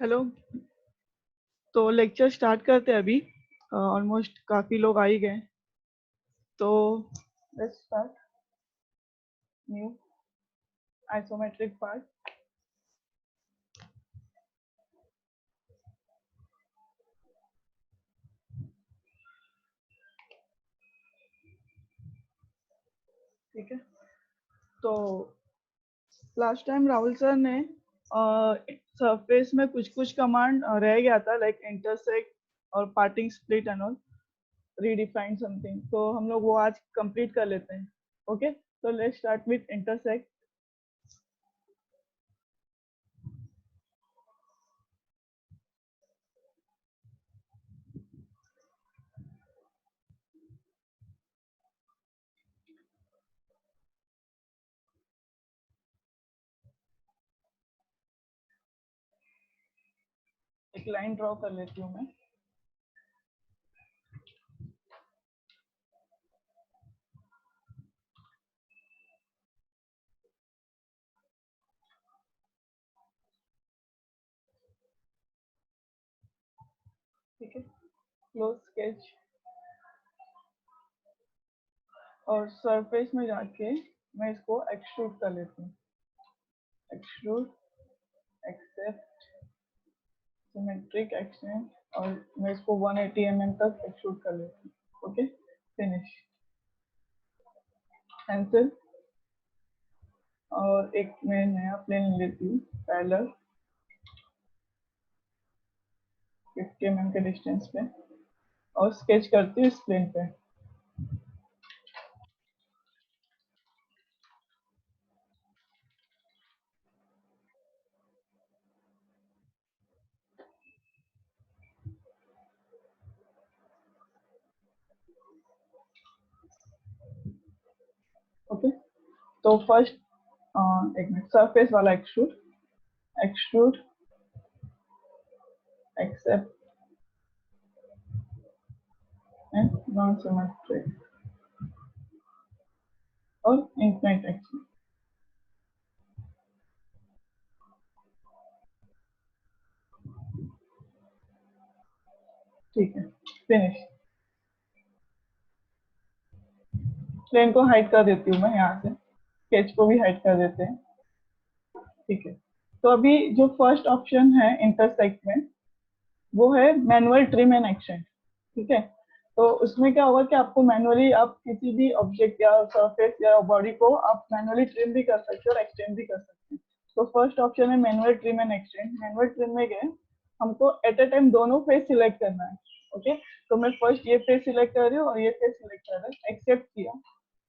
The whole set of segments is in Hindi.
हेलो। तो लेक्चर स्टार्ट करते हैं अभी। ऑलमोस्ट काफ़ी लोग आ ही गए। तो let's start new isometric part. ठीक है। तो लास्ट टाइम राहुल सर ने सरफेस में कुछ कुछ कमांड रह गया था, लाइक इंटरसेक्ट और parting split and all, redefine something. तो हम लोग वो आज कंप्लीट कर लेते हैं। ओके, तो लेट्स स्टार्ट विथ इंटरसेक्ट। एक लाइन ड्रॉ कर लेती हूँ मैं। ठीक है, क्लोज स्केच। और सरफेस में जाके मैं इसको एक्सट्रूड कर लेती हूँ। एक्सट्रूड, एक्सेप्ट, सिमेट्रिक एक्सटेंड, और मैं इसको 180 mm तक एक्सट्रूड कर लेती हूँ। Okay, finish. कैंसिल। और एक मैं नया प्लेन लेती हूँ पैरेलल 50 mm के डिस्टेंस पे, और स्केच करती हूँ इस प्लेन पे। ओके, तो फर्स्ट एक मिनट, सरफेस वाला extrude, extrude, accept and non symmetric, और इनफिनिट एक्सटेंड। ठीक है, फिनिश। प्लेन को हाइड कर देती हूँ मैं यहाँ से, स्केच को भी हाइड कर देते हैं। ठीक है, तो अभी जो फर्स्ट ऑप्शन है इंटरसेक्ट में, वो है मैनुअल ट्रिम एंड एक्सटेंड। ठीक है, तो उसमें क्या होगा कि आपको मैनुअली आप किसी भी ऑब्जेक्ट या सरफेस या बॉडी को आप मैनुअली ट्रिम भी कर सकते हो और एक्सटेंड भी कर सकते हैं। तो फर्स्ट ऑप्शन है manual trim and extend. Manual trim में गए, हमको एट अ टाइम दोनों फेस सिलेक्ट करना है। ओके, तो मैं फर्स्ट ये फेस सिलेक्ट कर रही हूँ और ये फेस सिलेक्ट कर रहा हूँ, एक्सेप्ट किया।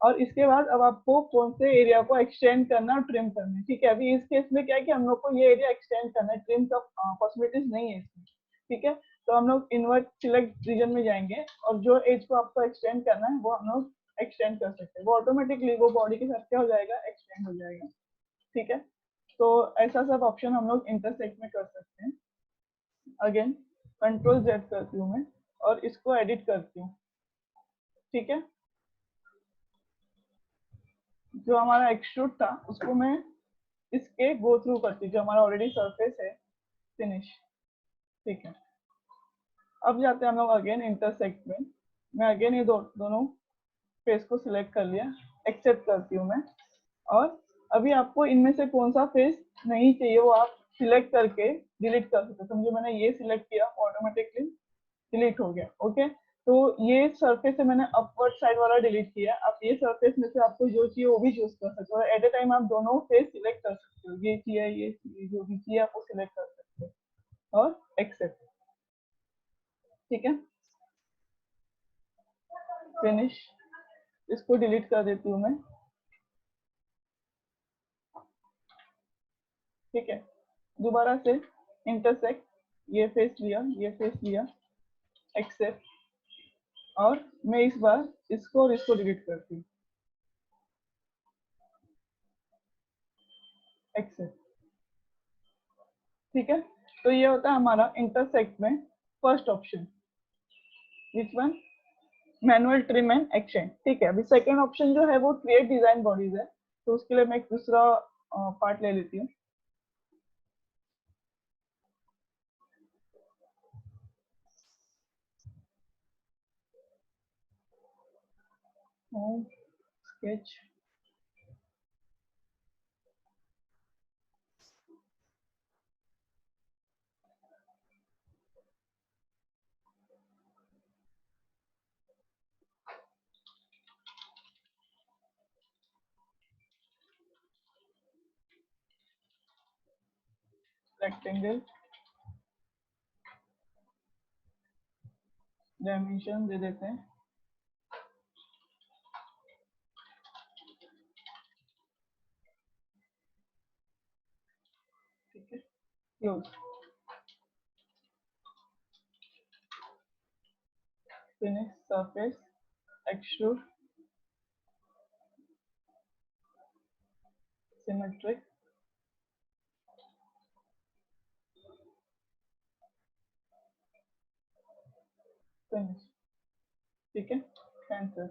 और इसके बाद अब आपको कौन से एरिया को एक्सटेंड करना और ट्रिम करना है। ठीक है, अभी इस केस में क्या है कि हम लोग को ये एरिया एक्सटेंड करना है, ट्रिम का पॉसिबिलिटीज नहीं है इसमें। ठीक है, तो हम लोग इन्वर्ट सिलेक्ट रीजन में जाएंगे, और जो एज को आपको एक्सटेंड करना है वो हम लोग एक्सटेंड कर सकते हैं। वो ऑटोमेटिकली वो बॉडी के साथ क्या हो जाएगा, एक्सटेंड हो जाएगा। ठीक है, तो ऐसा सब ऑप्शन हम लोग इंटरसेक्ट में कर सकते हैं। अगेन कंट्रोल जेड करती हूँ मैं, और इसको एडिट करती हूँ। ठीक है, जो हमारा एक्सट्रूड था उसको मैं इसके गो थ्रू करती हूँ, जो हमारा ऑलरेडी सरफेस है। फिनिश। ठीक है, अब जाते हैं हम लोग अगेन इंटरसेक्ट में। मैं अगेन ये दोनों फेस को सिलेक्ट कर लिया, एक्सेप्ट करती हूँ मैं। और अभी आपको इनमें से कौन सा फेस नहीं चाहिए वो आप सिलेक्ट करके डिलीट कर सकते हो। समझो मैंने ये सिलेक्ट किया, ऑटोमेटिकली डिलीट हो गया। ओके, तो ये सरफेस से मैंने अपवर्ड साइड वाला डिलीट किया। आप ये सरफेस में से आपको जो चाहिए वो भी चूज कर सकते हो। एट ए टाइम आप दोनों फेस सिलेक्ट कर सकते हो, ये चाहिए ये चाहिए, जो भी चाहिए आप वो सिलेक्ट कर सकते हो, और एक्सेप्ट। ठीक है, फिनिश। इसको डिलीट कर देती हूँ मैं। ठीक है, दोबारा से इंटरसेक्ट, ये फेस लिया, ये फेस लिया, एक्सेप्ट, और मैं इस बार इसको और इसको डिलीट करती हूँ, एक्सेप्ट। ठीक है, तो ये होता है हमारा इंटरसेक्ट में first option. Which one? Manual trim and extend. ठीक है, अभी सेकंड ऑप्शन जो है वो क्रिएट डिजाइन बॉडीज है। तो उसके लिए मैं एक दूसरा पार्ट ले लेती हूँ। होम स्केच, रेक्टेंगल, डायमेंशन दे देते हैं, ठीक है, close, finish surface, extrude, symmetric, finish, ठीक है, कैंसिल।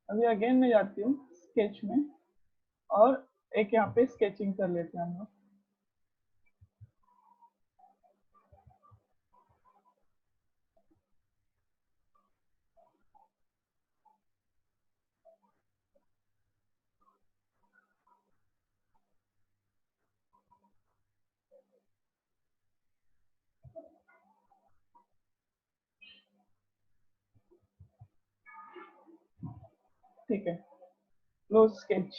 अभी अगेन मैं जाती हूँ स्केच में और एक यहाँ पे स्केचिंग कर लेते हैं हम लोग। ठीक है, close sketch,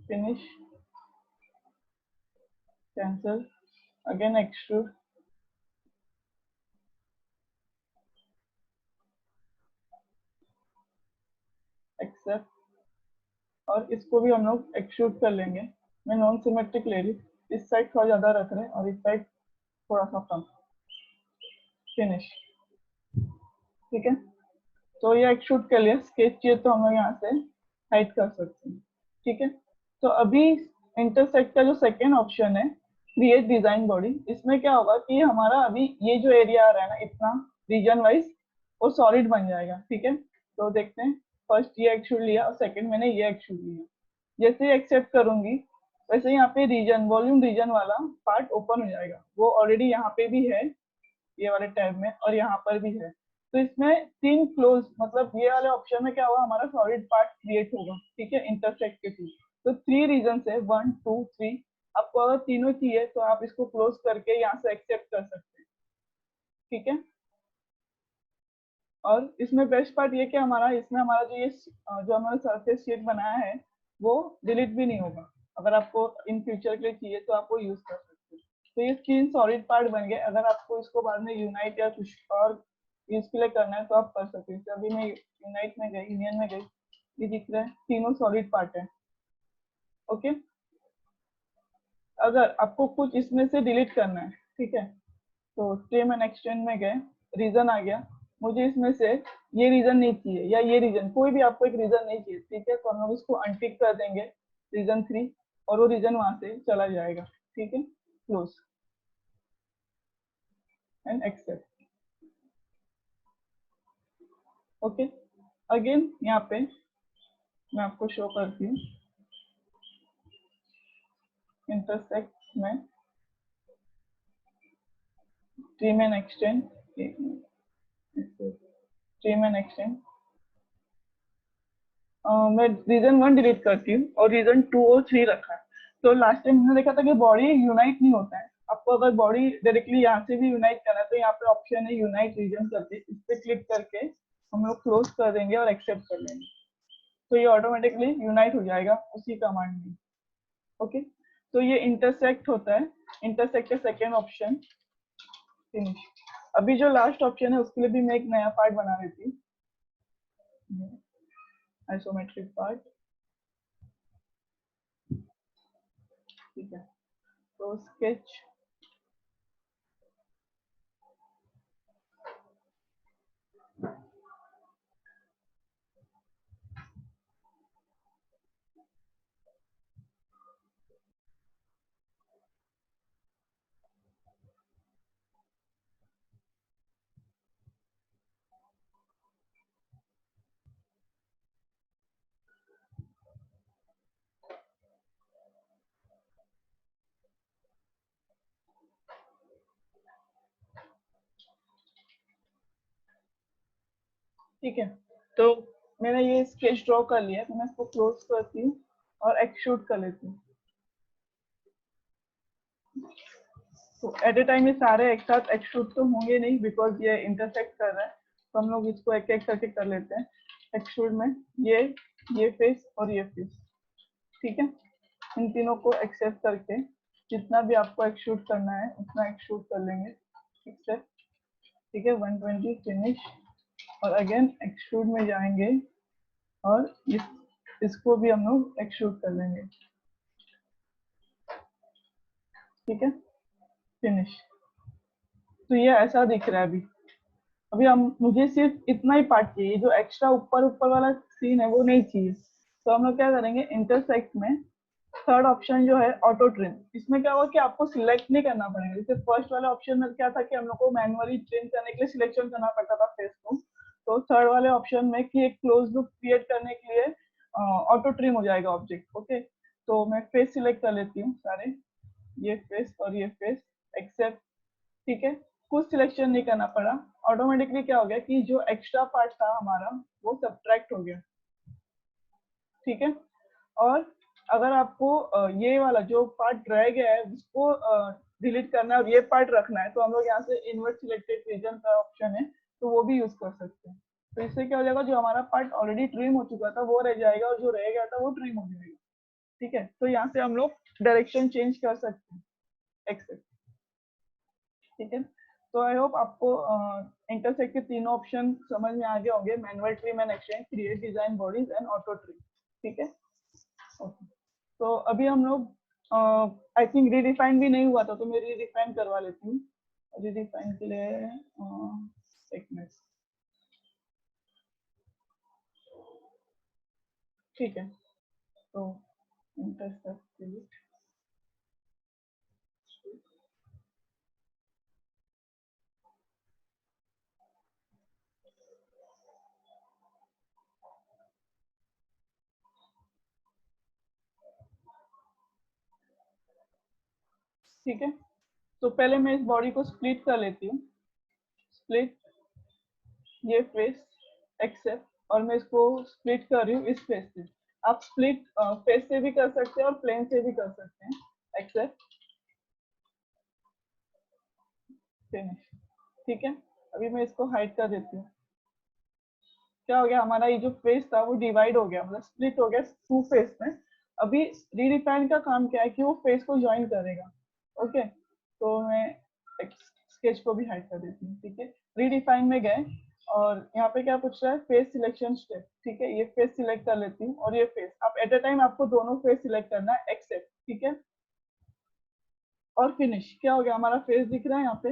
finish, cancel, again extrude, accept, और इसको भी हम लोग एक्सट्रूड कर लेंगे। मैं नॉन सिमेट्रिक ले रही, इस साइड थोड़ा ज्यादा रख रहे हैं और इस साइड थोड़ा सा कम, फिनिश, ठीक है। तो ये एक्सट्रूड कर लिया, स्केच चाहिए तो हम लोग यहाँ से हाइड कर सकते हैं, ठीक है। तो अभी इंटरसेक्ट का जो सेकेंड ऑप्शन है, क्रिएट डिजाइन बॉडी, इसमें क्या होगा कि हमारा अभी ये जो एरिया आ रहा है ना इतना रीजन वाइज, वो सॉलिड बन जाएगा, ठीक है। तो देखते हैं, फर्स्ट ये एक्सट्रूड लिया और सेकंड मैंने ये एक्सट्रूड लिया, जैसे ही एक्सेप्ट करूंगी वैसे यहाँ पे रीजन, वॉल्यूम रीजन वाला पार्ट ओपन हो जाएगा, वो ऑलरेडी यहाँ पे भी है ये वाले टैब में और यहाँ पर भी है। तो इसमें तीन क्लोज, मतलब ये वाले ऑप्शन में क्या होगा, हमारा सॉलिड पार्ट क्रिएट होगा, ठीक है, इंटरसेक्ट के थ्रू। तो थ्री रीजन है, 1 2 3, आपको अगर तीनों चाहिए तो आप इसको क्लोज करके यहाँ से एक्सेप्ट कर सकते हैं, ठीक है। और इसमें बेस्ट पार्ट ये कि हमारा इसमें हमारा जो ये जो हमारा सरफेस शीट बनाया है वो डिलीट भी नहीं होगा, अगर आपको इन फ्यूचर के लिए चाहिए तो आप वो यूज कर सकते हैं। तो ये तीन सॉलिड पार्ट बन गए, अगर आपको इसको बाद में यूनाइट या कुछ और यूज के लिए करना है तो आप कर सकते हैं। तो अभी मैं यूनाइट में गई, यूनियन में गई, ये दिख रहा है तीनों सॉलिड पार्ट है, ओके। अगर आपको कुछ इसमें से डिलीट करना है, ठीक है, तो ट्रिम एंड एक्सटेंड में गए, रीजन आ गया, मुझे इसमें से ये रीजन नहीं चाहिए या ये रीजन, कोई भी आपको एक रीजन नहीं चाहिए, ठीक है, तो हम लोग इसको अनटिक कर देंगे रीजन 3 और वो रीजन वहां से चला जाएगा, ठीक है, close and accept, okay. Again यहाँ पे मैं आपको शो करती हूँ इंटरसेक्ट में trim and extend, trim and extend, मैं रीजन 1 डिलीट करती हूँ और रीजन 2 और 3 रखा है। तो लास्ट टाइम हमने देखा था कि बॉडी यूनाइट नहीं होता है, आपको अगर बॉडी डायरेक्टली यहाँ से भी यूनाइट करना है तो यहाँ पे ऑप्शन है यूनाइट रीजन करके, इस पे क्लिक करके हम लोग क्लोज कर देंगे और एक्सेप्ट कर लेंगे, तो ये ऑटोमेटिकली यूनाइट हो जाएगा उसी कमांड में, ओके। तो ये इंटरसेक्ट होता है, इंटरसेक्ट का सेकेंड ऑप्शन, फिनिश। अभी जो लास्ट ऑप्शन है उसके लिए भी मैं एक नया पार्ट बना देती हूँ, आइसोमेट्रिक पार्ट, ठीक है। तो स्केच, ठीक है, तो मैंने ये स्केच ड्रॉ कर लिया, तो मैं इसको क्लोज करती हूँ और एक्सट्रूड कर लेती हूँ। तो एट ए टाइम ये सारे एक साथ एक्सट्रूड तो होंगे नहीं, बिकॉज ये इंटरसेक्ट कर रहा है, तो हम लोग इसको एक एक करके कर लेते हैं। एक्सट्रूड में ये फेस और ये फेस, ठीक है, इन तीनों को एक्सेप्ट करके जितना भी आपको एक्सट्रूड करना है उतना एक्सट्रूड कर लेंगे, एक्सेप्ट, ठीक है, 120 फिनिश, और अगेन एक्सट्रूड में जाएंगे और इसको भी हम लोग एक्सट्रूड कर लेंगे, ठीक है, फिनिश। तो ये ऐसा दिख रहा है अभी। अभी हम मुझे सिर्फ इतना ही पार्ट चाहिए, जो एक्स्ट्रा ऊपर ऊपर वाला सीन है वो नहीं चाहिए। तो हम लोग क्या करेंगे, इंटरसेक्ट में थर्ड ऑप्शन जो है ऑटो ट्रिम, इसमें क्या होगा कि आपको सिलेक्ट नहीं करना पड़ेगा। जैसे फर्स्ट वाले ऑप्शन में क्या था कि हम लोग को मैनुअली ट्रिम करने के लिए सिलेक्शन करना पड़ता था फेस को, तो थर्ड वाले ऑप्शन में कि एक क्लोज लुक क्रिएट करने के लिए ऑटो ट्रिम हो जाएगा ऑब्जेक्ट। ओके, तो मैं फेस सिलेक्ट कर लेती हूँ सारे, ये फेस और ये फेस, एक्सेप्ट, ठीक है, कुछ सिलेक्शन नहीं करना पड़ा, ऑटोमेटिकली क्या हो गया कि जो एक्स्ट्रा पार्ट था हमारा वो सब्ट्रैक्ट हो गया, ठीक है। और अगर आपको ये वाला जो पार्ट रह गया है उसको डिलीट करना है और ये पार्ट रखना है, तो हम लोग यहाँ से इन्वर्ट सिलेक्टेड रीजन का ऑप्शन है, तो वो भी यूज कर सकते हैं। तो इससे क्या हो जाएगा, जो हमारा पार्ट ऑलरेडी ट्रिम हो चुका था वो रह जाएगा और जो रह गया था वो ट्रिम हो जाएगा, ठीक है। तो यहाँ से हम लोग डायरेक्शन चेंज कर सकते हैं, एक्सेप्ट, ठीक है। तो आई होप आपको इंटरसेक्ट के तीनों ऑप्शन समझ में आ गए होंगे, manual trim and exchange, create design bodies and auto trim, ठीक है। ओके, तो अभी हम लोग आई थिंक रीडिफाइन भी नहीं हुआ था, तो मैं रीडिफाइन करवा लेती हूँ। रीडिफाइन के लिए एक मिनट, ठीक है। तो इंटरसेक्ट के लिए, ठीक है, तो पहले मैं इस बॉडी को स्प्लिट कर लेती हूँ, स्प्लिट, ये फेस, एक्सेप्ट, और मैं इसको स्प्लिट कर रही हूँ इस फेस से। आप स्प्लिट फेस से भी कर सकते हैं और प्लेन से भी कर सकते हैं, एक्सेप्ट, फिनिश, ठीक है। अभी मैं इसको हाइड कर देती हूँ। क्या हो गया, हमारा ये जो फेस था वो डिवाइड हो गया, मतलब स्प्लिट हो गया टू फेस में। अभी रीडिफाइन का काम क्या है कि वो फेस को ज्वाइन करेगा। ओके, तो मैं स्केच को भी हाइड कर देती हूँ, ठीक है। रीडिफाइन में गए और यहाँ पे क्या पूछ रहा है, फेस सिलेक्शन स्टेप, ठीक है, ये फेस सिलेक्ट कर लेती हूँ और ये फेस, आप एट अ टाइम आपको दोनों फेस सिलेक्ट करना है, एक्सेप्ट, ठीक है, और फिनिश। क्या हो गया, हमारा फेस दिख रहा है यहाँ पे,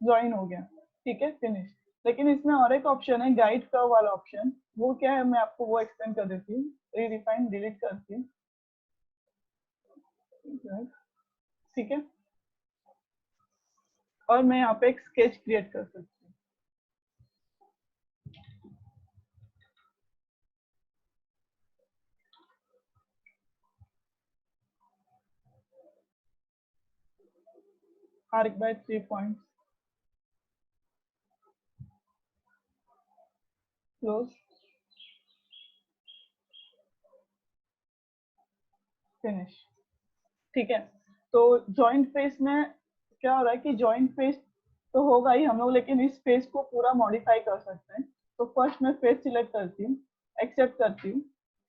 ज्वाइन हो गया, ठीक है, फिनिश। लेकिन इसमें और एक ऑप्शन है, गाइड कर्व वाला ऑप्शन, वो क्या है मैं आपको वो एक्सप्लेन कर देती हूँ। रीडिफाइन डिलीट करती हूँ, ठीक है, और मैं यहाँ पे एक स्केच क्रिएट कर सकती हूँ। Arc bye 3 points, close, finish, ठीक है। तो जॉइंट फेस में क्या हो रहा है कि जॉइंट फेस तो होगा ही हम लोग, लेकिन इस फेस को पूरा मॉडिफाई कर सकते हैं। तो फर्स्ट मैं फेस सिलेक्ट करती हूँ, एक्सेप्ट करती हूँ,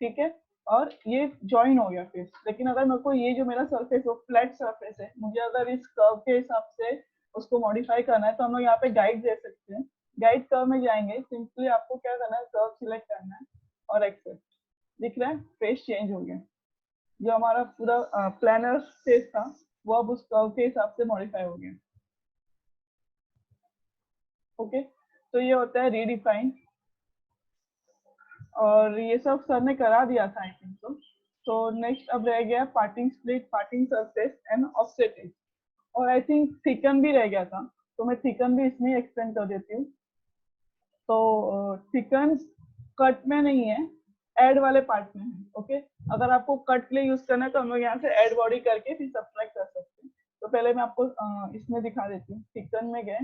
ठीक है, और ये ज्वाइन हो गया फेस। लेकिन अगर मेरे को ये जो मेरा सरफेस वो फ्लैट सरफेस है, मुझे अगर इस कर्व के हिसाब से उसको मॉडिफाई करना है, तो हम लोग यहाँ पे गाइड दे सकते हैं। गाइड कर्व में जाएंगे, सिंपली आपको क्या करना है, कर्व सिलेक्ट करना है और एक्सेप्ट, दिख रहा है फेस चेंज हो गया। जो हमारा पूरा प्लानर फेस था वो अब उस कर्व के हिसाब से मॉडिफाई हो गया। ओके, तो ये होता है रीडिफाइन, और ये सब सर ने करा दिया था आई थिंक तो नेक्स्ट अब रह गया parting split, parting surface and offset edge, और आई थिंक थिकन भी रह गया था, तो मैं थिकन भी इसमें एक्सप्लेन कर देती हूँ। तो थिकन कट में नहीं है, एड वाले पार्ट में है। ओके, अगर आपको कट के लिए यूज करना है तो हम लोग यहाँ से एड बॉडी करके फिर सब्ट्रैक्ट कर सकते हैं। तो पहले मैं आपको इसमें दिखा देती हूँ, थिकन में गए,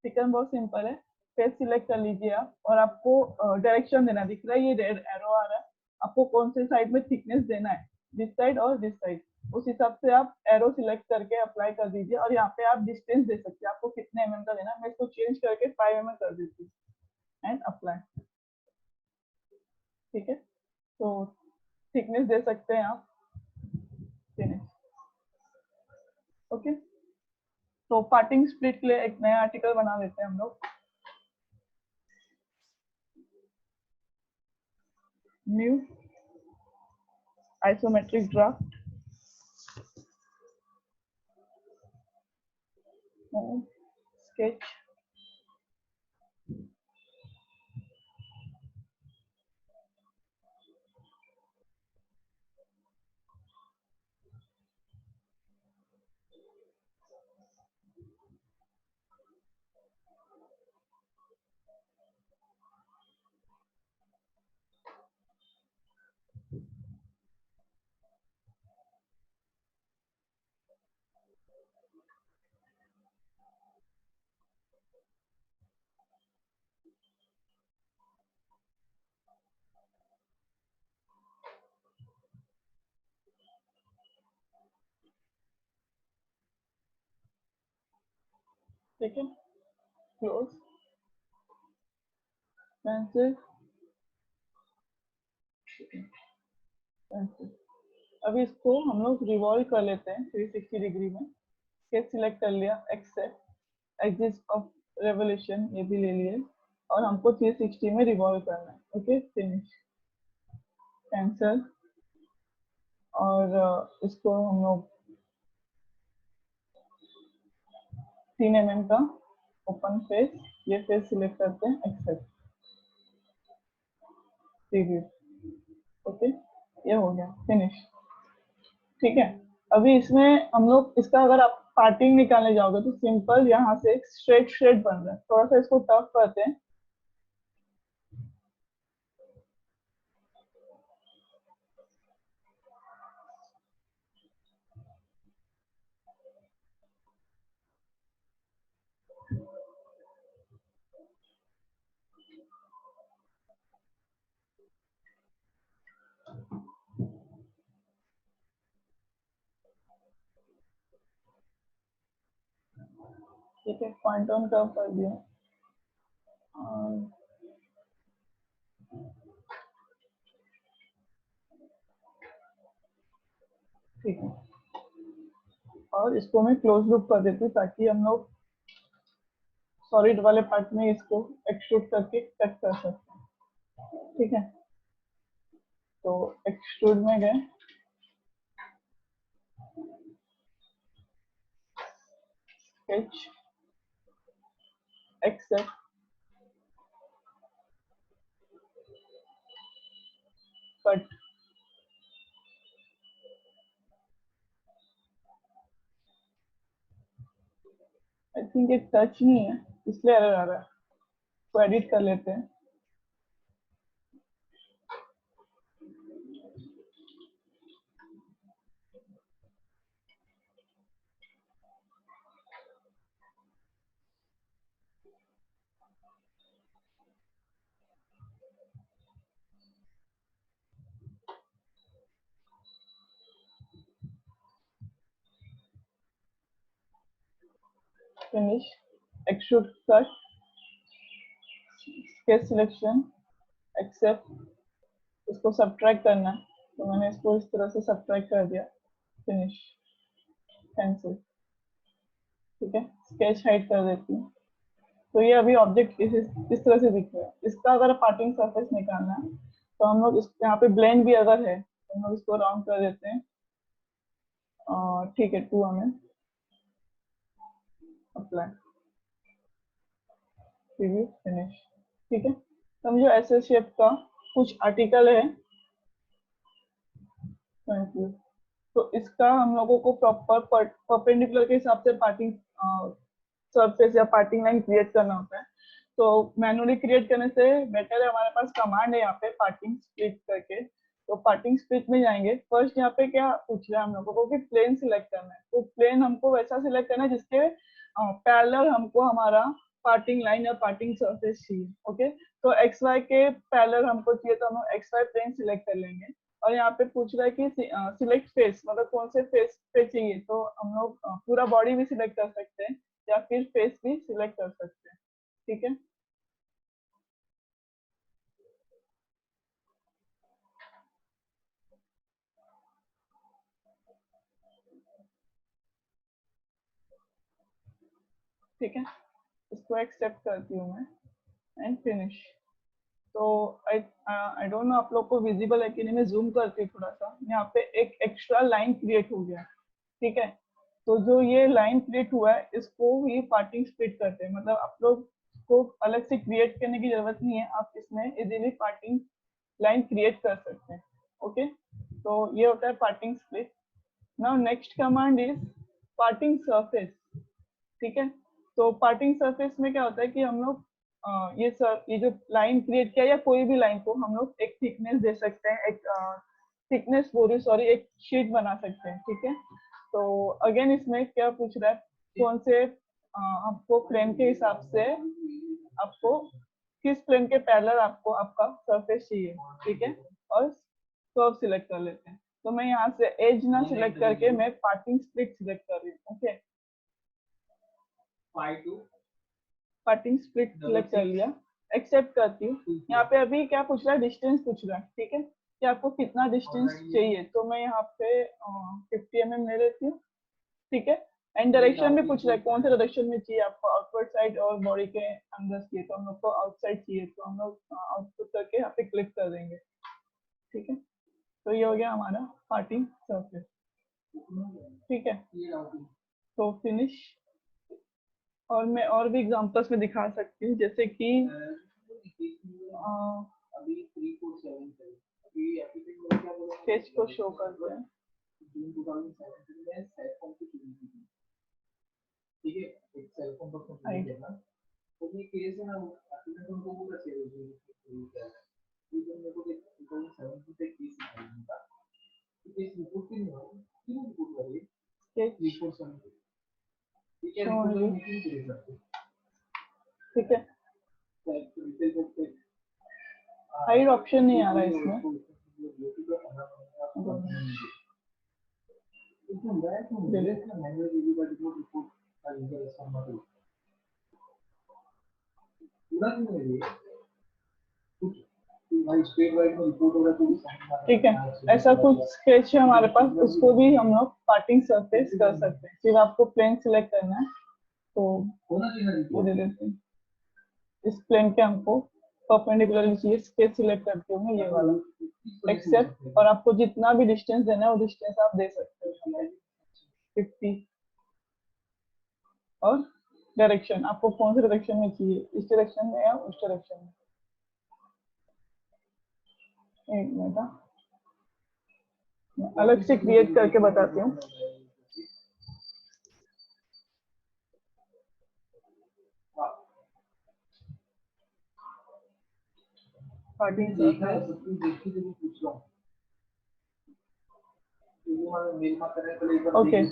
थिकन बहुत सिंपल है। फेस सिलेक्ट कर लीजिए आप, और आपको डायरेक्शन देना दिख रहा है, ये रेड एरो आ रहा है, आपको कौन से साइड में थिकनेस देना है, दिस साइड और दिस साइड, उस हिसाब से आप एरो सिलेक्ट करके अप्लाई कर दीजिए। और यहाँ पे आप डिस्टेंस दे सकते हैं, आपको कितने mm का देना है, मैं इसको चेंज करके 5 mm कर देती हूँ एंड अप्लाई। ठीक है, तो थिकनेस दे सकते हैं आप, फिनिश। ओके, तो पार्टिंग स्प्लिट के लिए एक नया आर्टिकल बना लेते हैं हम लोग। न्यू आइसोमेट्रिक ड्राफ्ट, स्केच, ठीक है, क्लोज, पेंसिल, पेंसिल। अभी इसको हम लोग रिवॉल्व कर लेते हैं 360 डिग्री में। स्केच सिलेक्ट कर लिया, एक्सेप्ट, एक्सिस ऑफ रेवोल्यूशन ये भी ले लिए, और हमको 360 में रिवॉल्व करना है। Okay, finish, cancel. और इसको हम लोग 3 mm का ओपन फेस, ये फेस सिलेक्ट करते हैं, एक्सेप्ट, प्रीव्यू। ओके, ये हो गया, फिनिश। ठीक है, अभी इसमें हम लोग इसका अगर आप पार्टिंग निकालने जाओगे तो सिंपल यहाँ से एक स्ट्रेट शेड बन रहा है, थोड़ा सा इसको टफ करते हैं। ठीक है, पॉइंट ऑन कर्व कर दिया। ठीक है, और इसको मैं क्लोज लूप कर देती हूँ ताकि हम लोग सॉलिड वाले पार्ट में इसको एक्सट्रूड करके कट कर सकते हैं। ठीक है, तो एक्सट्रूड में गए, sketch, accept, cut. I think ये टच नहीं है, इसलिए एरर आ रहा है, तो एडिट कर लेते हैं। Finish, extrude, cut, sketch selection, accept, इसको सब्ट्रैक्ट करना है, तो मैंने इसको इस तरह से सब्ट्रैक्ट कर दिया, फिनिश, कैंसिल। ठीक है, स्केच हाइड कर देती हूँ। तो ये अभी ऑब्जेक्ट इस तरह से दिख रहा है। इसका अगर पार्टिंग सरफेस निकालना है तो हम लोग इस यहाँ पे ब्लेंड भी अगर है तो हम लोग इसको राउंड कर देते हैं, और ठीक है, 2 mm, अप्लाई, प्रीव्यू, फिनिश। ठीक है, समझो ऐसे शेप का कुछ आर्टिकल है, तो इसका हम लोगों को प्रॉपर परपेंडिकुलर के हिसाब से पार्टिंग सरफेस या पार्टिंग लाइन क्रिएट करना होता है। तो मैनुअली क्रिएट करने से बेटर है, हमारे पास कमांड है यहाँ पे पार्टिंग स्प्लिट करके। तो पार्टिंग स्प्लिट में जाएंगे, फर्स्ट यहाँ पे क्या पूछ रहा है हम लोगों को कि प्लेन सिलेक्ट करना है, तो प्लेन हमको वैसा सिलेक्ट करना है जिसके पैरेलल हमको हमारा पार्टिंग लाइन या पार्टिंग सरफेस चाहिए। ओके, तो एक्स वाई के पैरेलल हमको चाहिए, तो हम एक्स वाई प्लेन सिलेक्ट कर लेंगे। और यहाँ पे पूछ रहा है कि सिलेक्ट फेस, मतलब कौन से फेस पे चाहिए, तो हम लोग पूरा बॉडी भी सिलेक्ट कर सकते हैं या फिर फेस भी सिलेक्ट कर सकते हैं। ठीक है, ठीक है, इसको एक्सेप्ट करती हूँ मैं एंड फिनिश। तो आई आई डोंट नो आप लोग को विजिबल है कि नहीं, मैं जूम करती हूँ थोड़ा सा। यहाँ पे एक एक्स्ट्रा लाइन क्रिएट हो गया, ठीक है। तो जो ये लाइन क्रिएट हुआ है, इसको ये पार्टिंग स्प्लिट करते हैं, मतलब आप लोग को अलग से क्रिएट करने की जरूरत नहीं है, आप इसमें इजीली पार्टिंग लाइन क्रिएट कर सकते हैं। ओके, तो ये होता है parting split. Now next command is parting surface. ठीक है, तो पार्टिंग सरफेस में क्या होता है कि हम लोग ये जो लाइन क्रिएट किया या कोई भी लाइन को हम लोग एक थिकनेस दे सकते हैं, एक थिकनेस बोल रही सॉरी, एक शीट बना सकते हैं। ठीक है, तो अगेन इसमें क्या पूछ रहा है, कौन से आपको प्लेन के हिसाब से आपको किस प्लेन के पैरेलल आपको आपका सरफेस चाहिए। ठीक है, और कर्व सिलेक्ट कर लेते हैं। तो मैं यहाँ से एज ना सिलेक्ट करके मैं पार्टिंग स्प्लिट सिलेक्ट कर रही हूँ। ओके, पार्टिंग स्प्लिट सिलेक्ट कर लिया, एक्सेप्ट करती हूँ। यहाँ पे अभी क्या पूछ रहा है, डिस्टेंस पूछ रहा है। ठीक है, कि आपको कितना डिस्टेंस चाहिए, तो मैं यहाँ पे 50 mm ले लेती हूँ। ठीक है, एंड डायरेक्शन भी पूछ रहा है, कौन से डायरेक्शन में चाहिए आपको, आउटवर्ड साइड और बॉडी के अंदर चाहिए, तो हम लोग को आउटसाइड चाहिए, तो हम लोग आउटपुट करके यहाँ पे क्लिक कर देंगे। ठीक है, तो ये हो गया हमारा पार्टिंग सरफेस। ठीक है, तो फिनिश। और मैं और भी एग्जांपल्स में दिखा सकती हूँ, जैसे कि पेज को शो करते हैं। ठीक है, हाइड ऑप्शन नहीं आ रहा है इसमें। ठीक है, ऐसा कुछ स्केच है हमारे पास, उसको भी हम लोग पार्टिंग सरफेस कर सकते हैं। सिर्फ आपको प्लेन सिलेक्ट करना है, तो वो दे देते हैं। इस प्लेन के हमको परपेंडिकुलर चाहिए, स्केच सिलेक्ट करते हूँ ये वाला, एक्सेप्ट। और आपको जितना भी डिस्टेंस देना है वो डिस्टेंस आप दे सकते हो, 50। और डायरेक्शन आपको कौन से डायरेक्शन में चाहिए, इस डायरेक्शन में या उस डायरेक्शन में। एक मिनट, अलग से क्रिएट करके बताती हूँ। ओके,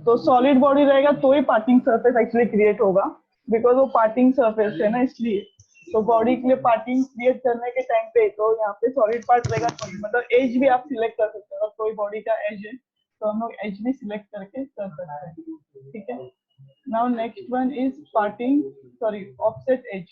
तो सॉलिड बॉडी रहेगा तो ही पार्टिंग सरफेस एक्चुअली क्रिएट होगा, बिकॉज वो पार्टिंग सरफेस है ना, इसलिए। तो बॉडी के लिए पार्टिंग क्रिएट करने के टाइम पे तो यहाँ पे सॉलिड पार्ट रहेगा, तो मतलब एज भी आप सिलेक्ट कर सकते हो। अगर कोई बॉडी का एज है तो हम लोग एज भी सिलेक्ट करके कर सकते हैं। ठीक है, now next one is parting sorry offset edge.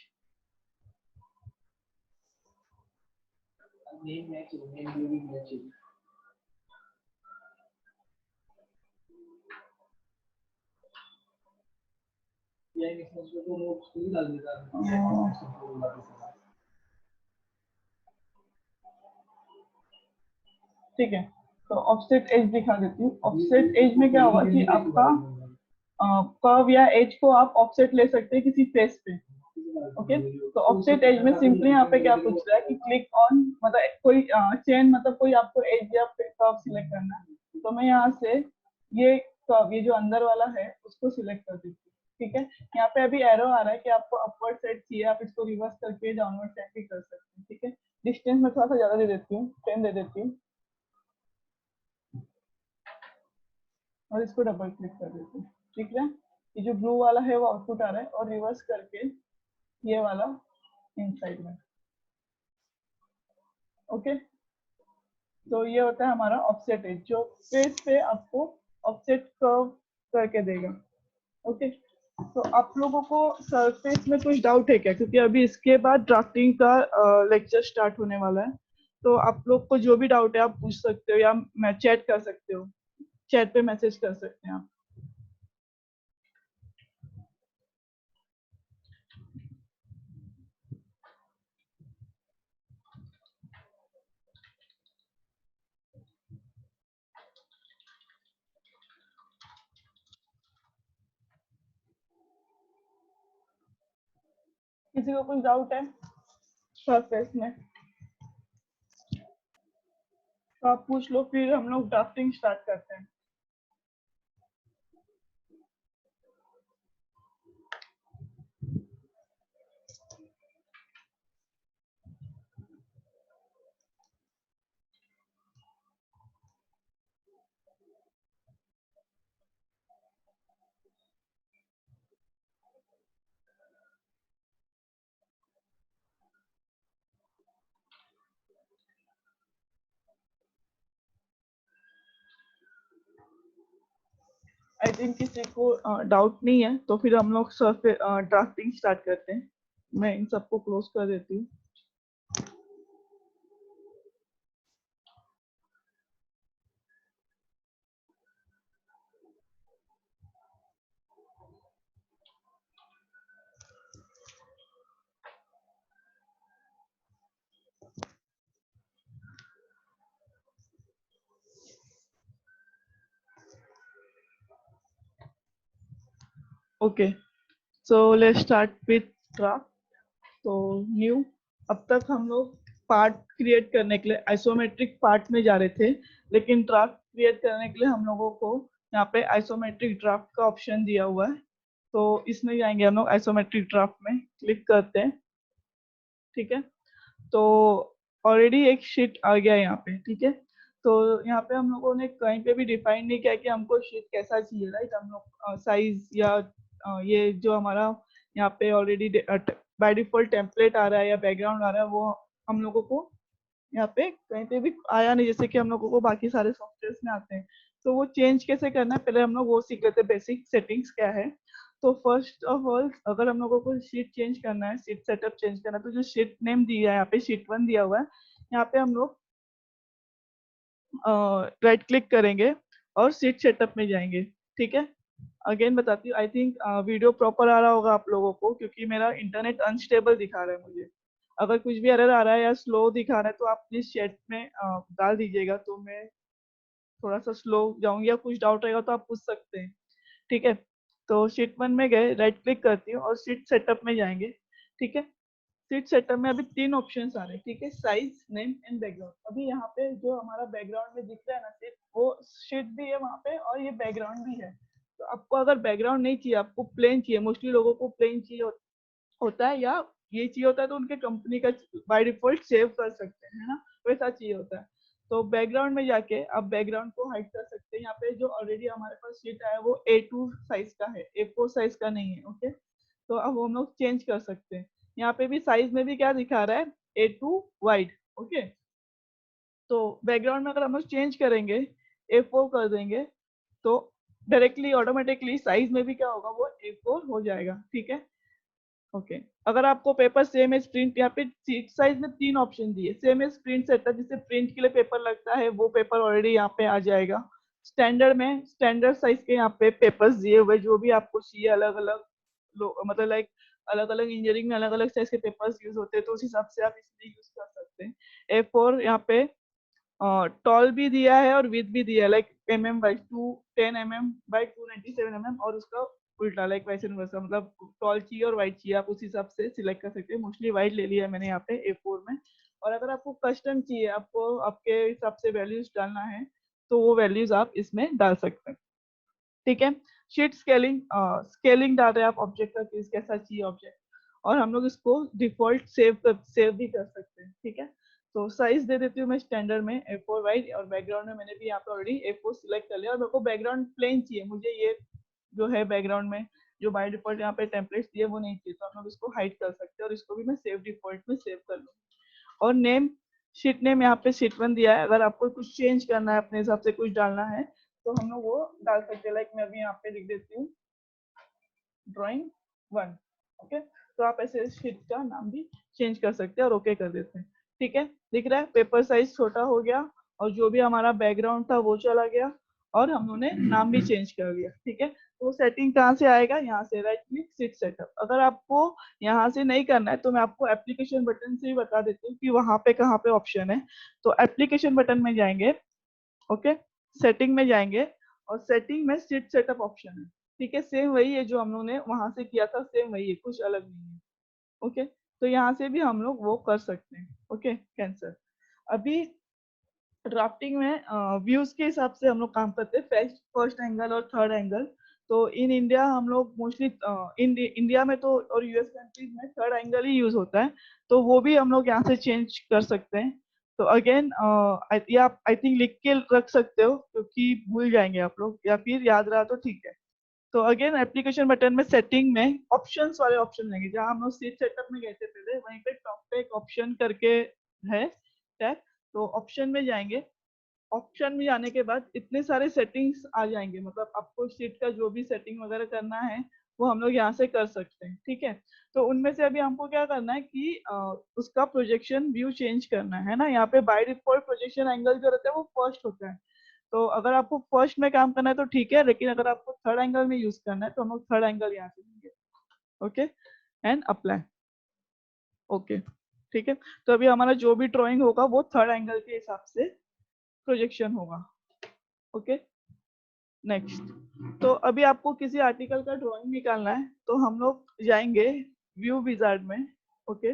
ठीक है, तो ऑफसेट एज दिखा देती हूँ। ऑफसेट एज में क्या होगा कि आपका कर्व या एज को आप ऑफसेट ले सकते हैं किसी फेस पे। ओके, तो ऑफसेट एज में सिंपली यहाँ पे क्या पूछ रहा है कि क्लिक ऑन, मतलब कोई चेन, मतलब कोई आपको एज या कर्व सिलेक्ट करना है। तो मैं यहाँ से ये कर्व, ये जो अंदर वाला है उसको सिलेक्ट कर देती हूँ। ठीक है, यहाँ पे अभी एरो आ रहा है कि आपको अपवर्ड सेट चाहिए, आप इसको रिवर्स करके डाउनवर्ड सेट भी कर सकते हैं। ठीक है, डिस्टेंस में थोड़ा सा ज्यादा दे देती हूँ, 10 दे देती हूँ, और इसको डबल क्लिक कर देते हैं। ठीक है, ये जो ब्लू वाला है वो आउटपुट आ रहा है, और रिवर्स करके ये वाला इनसाइड में। ओके, तो ये होता है हमारा ऑफसेट एज, जो फेस पे आपको ऑफसेट कर्व करके देगा। ओके, तो आप लोगों को सरफेस में कुछ डाउट है क्या? क्योंकि अभी इसके बाद ड्राफ्टिंग का लेक्चर स्टार्ट होने वाला है, तो आप लोग को जो भी डाउट है आप पूछ सकते हो, या मैं चैट कर सकते हो, चैट पे मैसेज कर सकते हैं आप। किसी को कुछ डाउट है सरफेस में तो आप पूछ लो, फिर हम लोग ड्राफ्टिंग स्टार्ट करते हैं। आई थिंक किसी को डाउट नहीं है, तो फिर हम लोग सरफेस ड्राफ्टिंग स्टार्ट करते हैं। मैं इन सबको क्लोज कर देती हूँ। Okay, so let's start with draft. तो न्यू, अब तक हम लोग पार्ट क्रिएट करने के लिए आइसोमेट्रिक पार्ट में जा रहे थे, लेकिन ड्राफ्ट क्रिएट करने के लिए हम लोगों को यहाँ पे आइसोमेट्रिक ड्राफ्ट का ऑप्शन दिया हुआ है, तो इसमें जाएंगे हम लोग, आइसोमेट्रिक ड्राफ्ट में क्लिक करते हैं। ठीक है, तो ऑलरेडी एक शीट आ गया यहाँ पे। ठीक है, तो यहाँ पे हम लोगों ने कहीं पे भी डिफाइन नहीं किया कि हमको शीट कैसा चाहिए, राइट? हम लोग साइज या ये जो हमारा यहाँ पे ऑलरेडी बाय डिफॉल्ट टेम्पलेट आ रहा है या बैकग्राउंड आ रहा है, वो हम लोगों को यहाँ पे कहीं पे भी आया नहीं, जैसे कि हम लोगों को बाकी सारे सॉफ्टवेयर में आते हैं। तो वो चेंज कैसे करना है, पहले हम लोग वो सीख लेते हैं, बेसिक सेटिंग्स क्या है। तो फर्स्ट ऑफ ऑल, अगर हम लोगों को शीट चेंज करना है, शीट सेटअप चेंज करना है, तो जो शीट नेम दिया है यहाँ पे, शीट 1 दिया हुआ है, यहाँ पे हम लोग राइट क्लिक करेंगे और शीट सेटअप में जाएंगे। ठीक है, अगेन बताती हूँ, आई थिंक वीडियो प्रॉपर आ रहा होगा आप लोगों को, क्योंकि मेरा इंटरनेट अनस्टेबल दिखा रहा है मुझे। अगर कुछ भी एरर आ रहा है या स्लो दिखा रहा है, तो आप प्लीज चैट में डाल दीजिएगा, तो मैं थोड़ा सा स्लो जाऊंगी, या कुछ डाउट रहेगा तो आप पूछ सकते हैं। ठीक है, तो शीट 1 में गए, राइट क्लिक करती हूँ और शीट सेटअप में जाएंगे। ठीक है, शीट सेटअप में अभी 3 ऑप्शंस आ रहे हैं। ठीक है, साइज, नेम एंड बैकग्राउंड। अभी यहाँ पे जो हमारा बैकग्राउंड में दिख रहा है ना शीट, वो शीट भी है वहाँ पे और ये बैकग्राउंड भी है। तो आपको अगर बैकग्राउंड नहीं चाहिए, आपको प्लेन चाहिए, मोस्टली लोगों को प्लेन चाहिए होता है, या ये चाहिए होता है, तो उनके कंपनी का बाय डिफॉल्ट सेव कर सकते हैं, है ना, वैसा चाहिए होता है। तो बैकग्राउंड में जाके आप बैकग्राउंड को हाइड कर सकते हैं। यहाँ पे जो ऑलरेडी हमारे पास शीट आया है वो A2 साइज का है, A4 साइज का नहीं है। ओके, तो अब हम लोग चेंज कर सकते हैं। यहाँ पे भी साइज में भी क्या दिखा रहा है, A2 वाइड। ओके, तो बैकग्राउंड में अगर हम लोग चेंज करेंगे, A4 कर देंगे, तो डायरेक्टली ऑटोमेटिकली साइज में भी क्या होगा, वो A4 हो जाएगा। ठीक है, ओके, अगर आपको पेपर सेम एज प्रिंट, यहाँ पे सीट साइज में 3 ऑप्शन दिए। सेम एज प्रिंट सेट है, जिससे प्रिंट के लिए पेपर लगता है, वो पेपर ऑलरेडी यहाँ पे आ जाएगा। स्टैंडर्ड में स्टैंडर्ड साइज के यहाँ पे पेपर्स दिए हुए, जो भी आपको चाहिए, अलग अलग मतलब लाइक अलग अलग इंजीनियरिंग में अलग अलग साइज के पेपर्स यूज होते हैं, तो उस हिसाब से आप इसमें यूज कर सकते हैं। A4 यहाँ पे टॉल भी दिया है और विथ भी दिया है, लाइक mm/210 mm/297 mm, और उसका उल्टा लाइक वैसे वैसा, मतलब टॉल चाहिए और वाइट चाहिए, आप उस हिसाब से सिलेक्ट कर सकते हैं। मोस्टली वाइट ले लिया है मैंने यहाँ पे A4 में। और अगर आपको कस्टम चाहिए, आपको आपके हिसाब से वैल्यूज डालना है, तो वो वैल्यूज आप इसमें डाल सकते हैं। ठीक है, शीट स्केलिंग, स्केलिंग डाल रहे हैं आप ऑब्जेक्ट का, कैसा चाहिए ऑब्जेक्ट, और हम लोग इसको डिफॉल्ट सेव भी कर सकते हैं। ठीक है, तो साइज दे देती हूँ मैं स्टैंडर्ड में A4 वाइड, और बैकग्राउंड में मैंने भी यहाँ पे ऑलरेडी A4 सिलेक्ट कर लिया, और मेरे को बैकग्राउंड प्लेन चाहिए, मुझे ये जो है बैकग्राउंड में जो बाय डिफॉल्ट यहाँ पे टेम्पलेट्स दिए वो नहीं चाहिए, तो हम लोग इसको हाइड कर सकते हैं और इसको भी मैं सेव डिफॉल्ट में सेव कर लूँ। और नेम, शीट नेम यहाँ पे शीट 1 दिया है, अगर आपको कुछ चेंज करना है अपने हिसाब से कुछ डालना है तो हम लोग वो डाल सकते हैं। लाइक मैं अभी यहाँ पे लिख देती हूँ ड्राइंग 1। ओके, तो आप ऐसे शीट का नाम भी चेंज कर सकते हैं और ओके कर देते हैं। ठीक है, दिख रहा है पेपर साइज छोटा हो गया और जो भी हमारा बैकग्राउंड था वो चला गया और हम लोगों ने नाम भी चेंज कर दिया। ठीक है, तो सेटिंग कहाँ से आएगा, यहाँ से राइट क्लिक शीट सेटअप। अगर आपको यहाँ से नहीं करना है तो मैं आपको एप्लीकेशन बटन से ही बता देती हूँ कि वहां पे कहाँ पे ऑप्शन है। तो एप्लीकेशन बटन में जाएंगे, ओके, सेटिंग में जाएंगे और सेटिंग में शीट सेटअप ऑप्शन है। ठीक है, सेम वही है जो हम लोगों ने वहां से किया था, सेम वही है, कुछ अलग नहीं है। ओके, तो यहाँ से भी हम लोग वो कर सकते हैं। Okay, cancel. अभी ड्राफ्टिंग में व्यूज के हिसाब से हम लोग काम करते हैं, फर्स्ट एंगल और थर्ड एंगल। तो इन इंडिया हम लोग मोस्टली इंडिया में तो और यूएस कंट्रीज में थर्ड एंगल ही यूज होता है, तो वो भी हम लोग यहाँ से चेंज कर सकते हैं। तो अगेन या आप आई थिंक लिख के रख सकते हो क्योंकि भूल जाएंगे आप लोग, या फिर याद रहा तो ठीक है। तो अगेन एप्लीकेशन बटन में सेटिंग में ऑप्शंस वाले ऑप्शन लेंगे, जहां हम लोग शीट सेटअप में गए थे पहले, वहीं पे टॉप पे एक ऑप्शन करके है टैब, तो ऑप्शन में जाएंगे। ऑप्शन में जाने के बाद इतने सारे सेटिंग्स आ जाएंगे, मतलब आपको शीट का जो भी सेटिंग वगैरह करना है वो हम लोग यहाँ से कर सकते हैं। ठीक है, तो उनमें से अभी हमको क्या करना है कि उसका प्रोजेक्शन व्यू चेंज करना है ना। यहाँ पे बाय डिफॉल्ट प्रोजेक्शन एंगल जो रहता है वो फर्स्ट होता है, तो अगर आपको फर्स्ट में काम करना है तो ठीक है, लेकिन अगर आपको थर्ड एंगल में यूज करना है तो हम लोग थर्ड एंगल यहाँ से लेंगे। Okay, and apply. ओके, ठीक है, तो अभी हमारा जो भी ड्राइंग होगा वो थर्ड एंगल के हिसाब से प्रोजेक्शन होगा। Okay, next. तो अभी आपको किसी आर्टिकल का ड्राइंग निकालना है तो हम लोग जाएंगे व्यू विजार्ड में। ओके,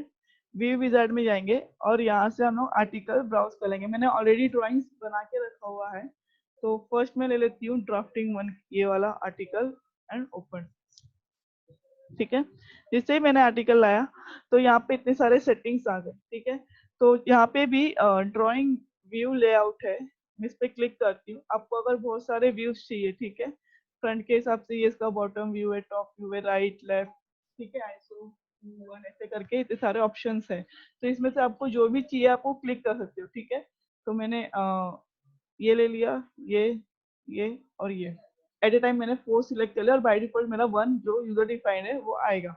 व्यू विजार्ड में जाएंगे और यहाँ से हम लोग आर्टिकल ब्राउज कर लेंगे। मैंने ऑलरेडी ड्राइंग्स बना के रखा हुआ है, तो फर्स्ट में ले लेती हूँ ड्राफ्टिंग 1 ये वाला आर्टिकल एंड ओपन। ठीक है, जिससे ही मैंने आर्टिकल लाया तो यहाँ पे इतने सारे सेटिंग्स आ गए। ठीक है, तो यहाँ पे भी ड्राइंग व्यू लेआउट है, मैं इस पे क्लिक करती हूँ। आपको अगर बहुत सारे व्यूज चाहिए, ठीक है, फ्रंट के हिसाब से ये इसका बॉटम व्यू है, टॉप व्यू है, राइट लेफ्ट, ठीक है, आईसो वन ऐसे करके इतने सारे ऑप्शंस है। तो इसमें से आपको जो भी चाहिए आपको क्लिक कर सकते हो। ठीक है, तो मैंने ये ले लिया, ये और ये एट ए टाइम मैंने 4 सिलेक्ट कर लिया और बाय डिफॉल्ट मेरा 1 जो यूजर डिफाइंड है वो आएगा।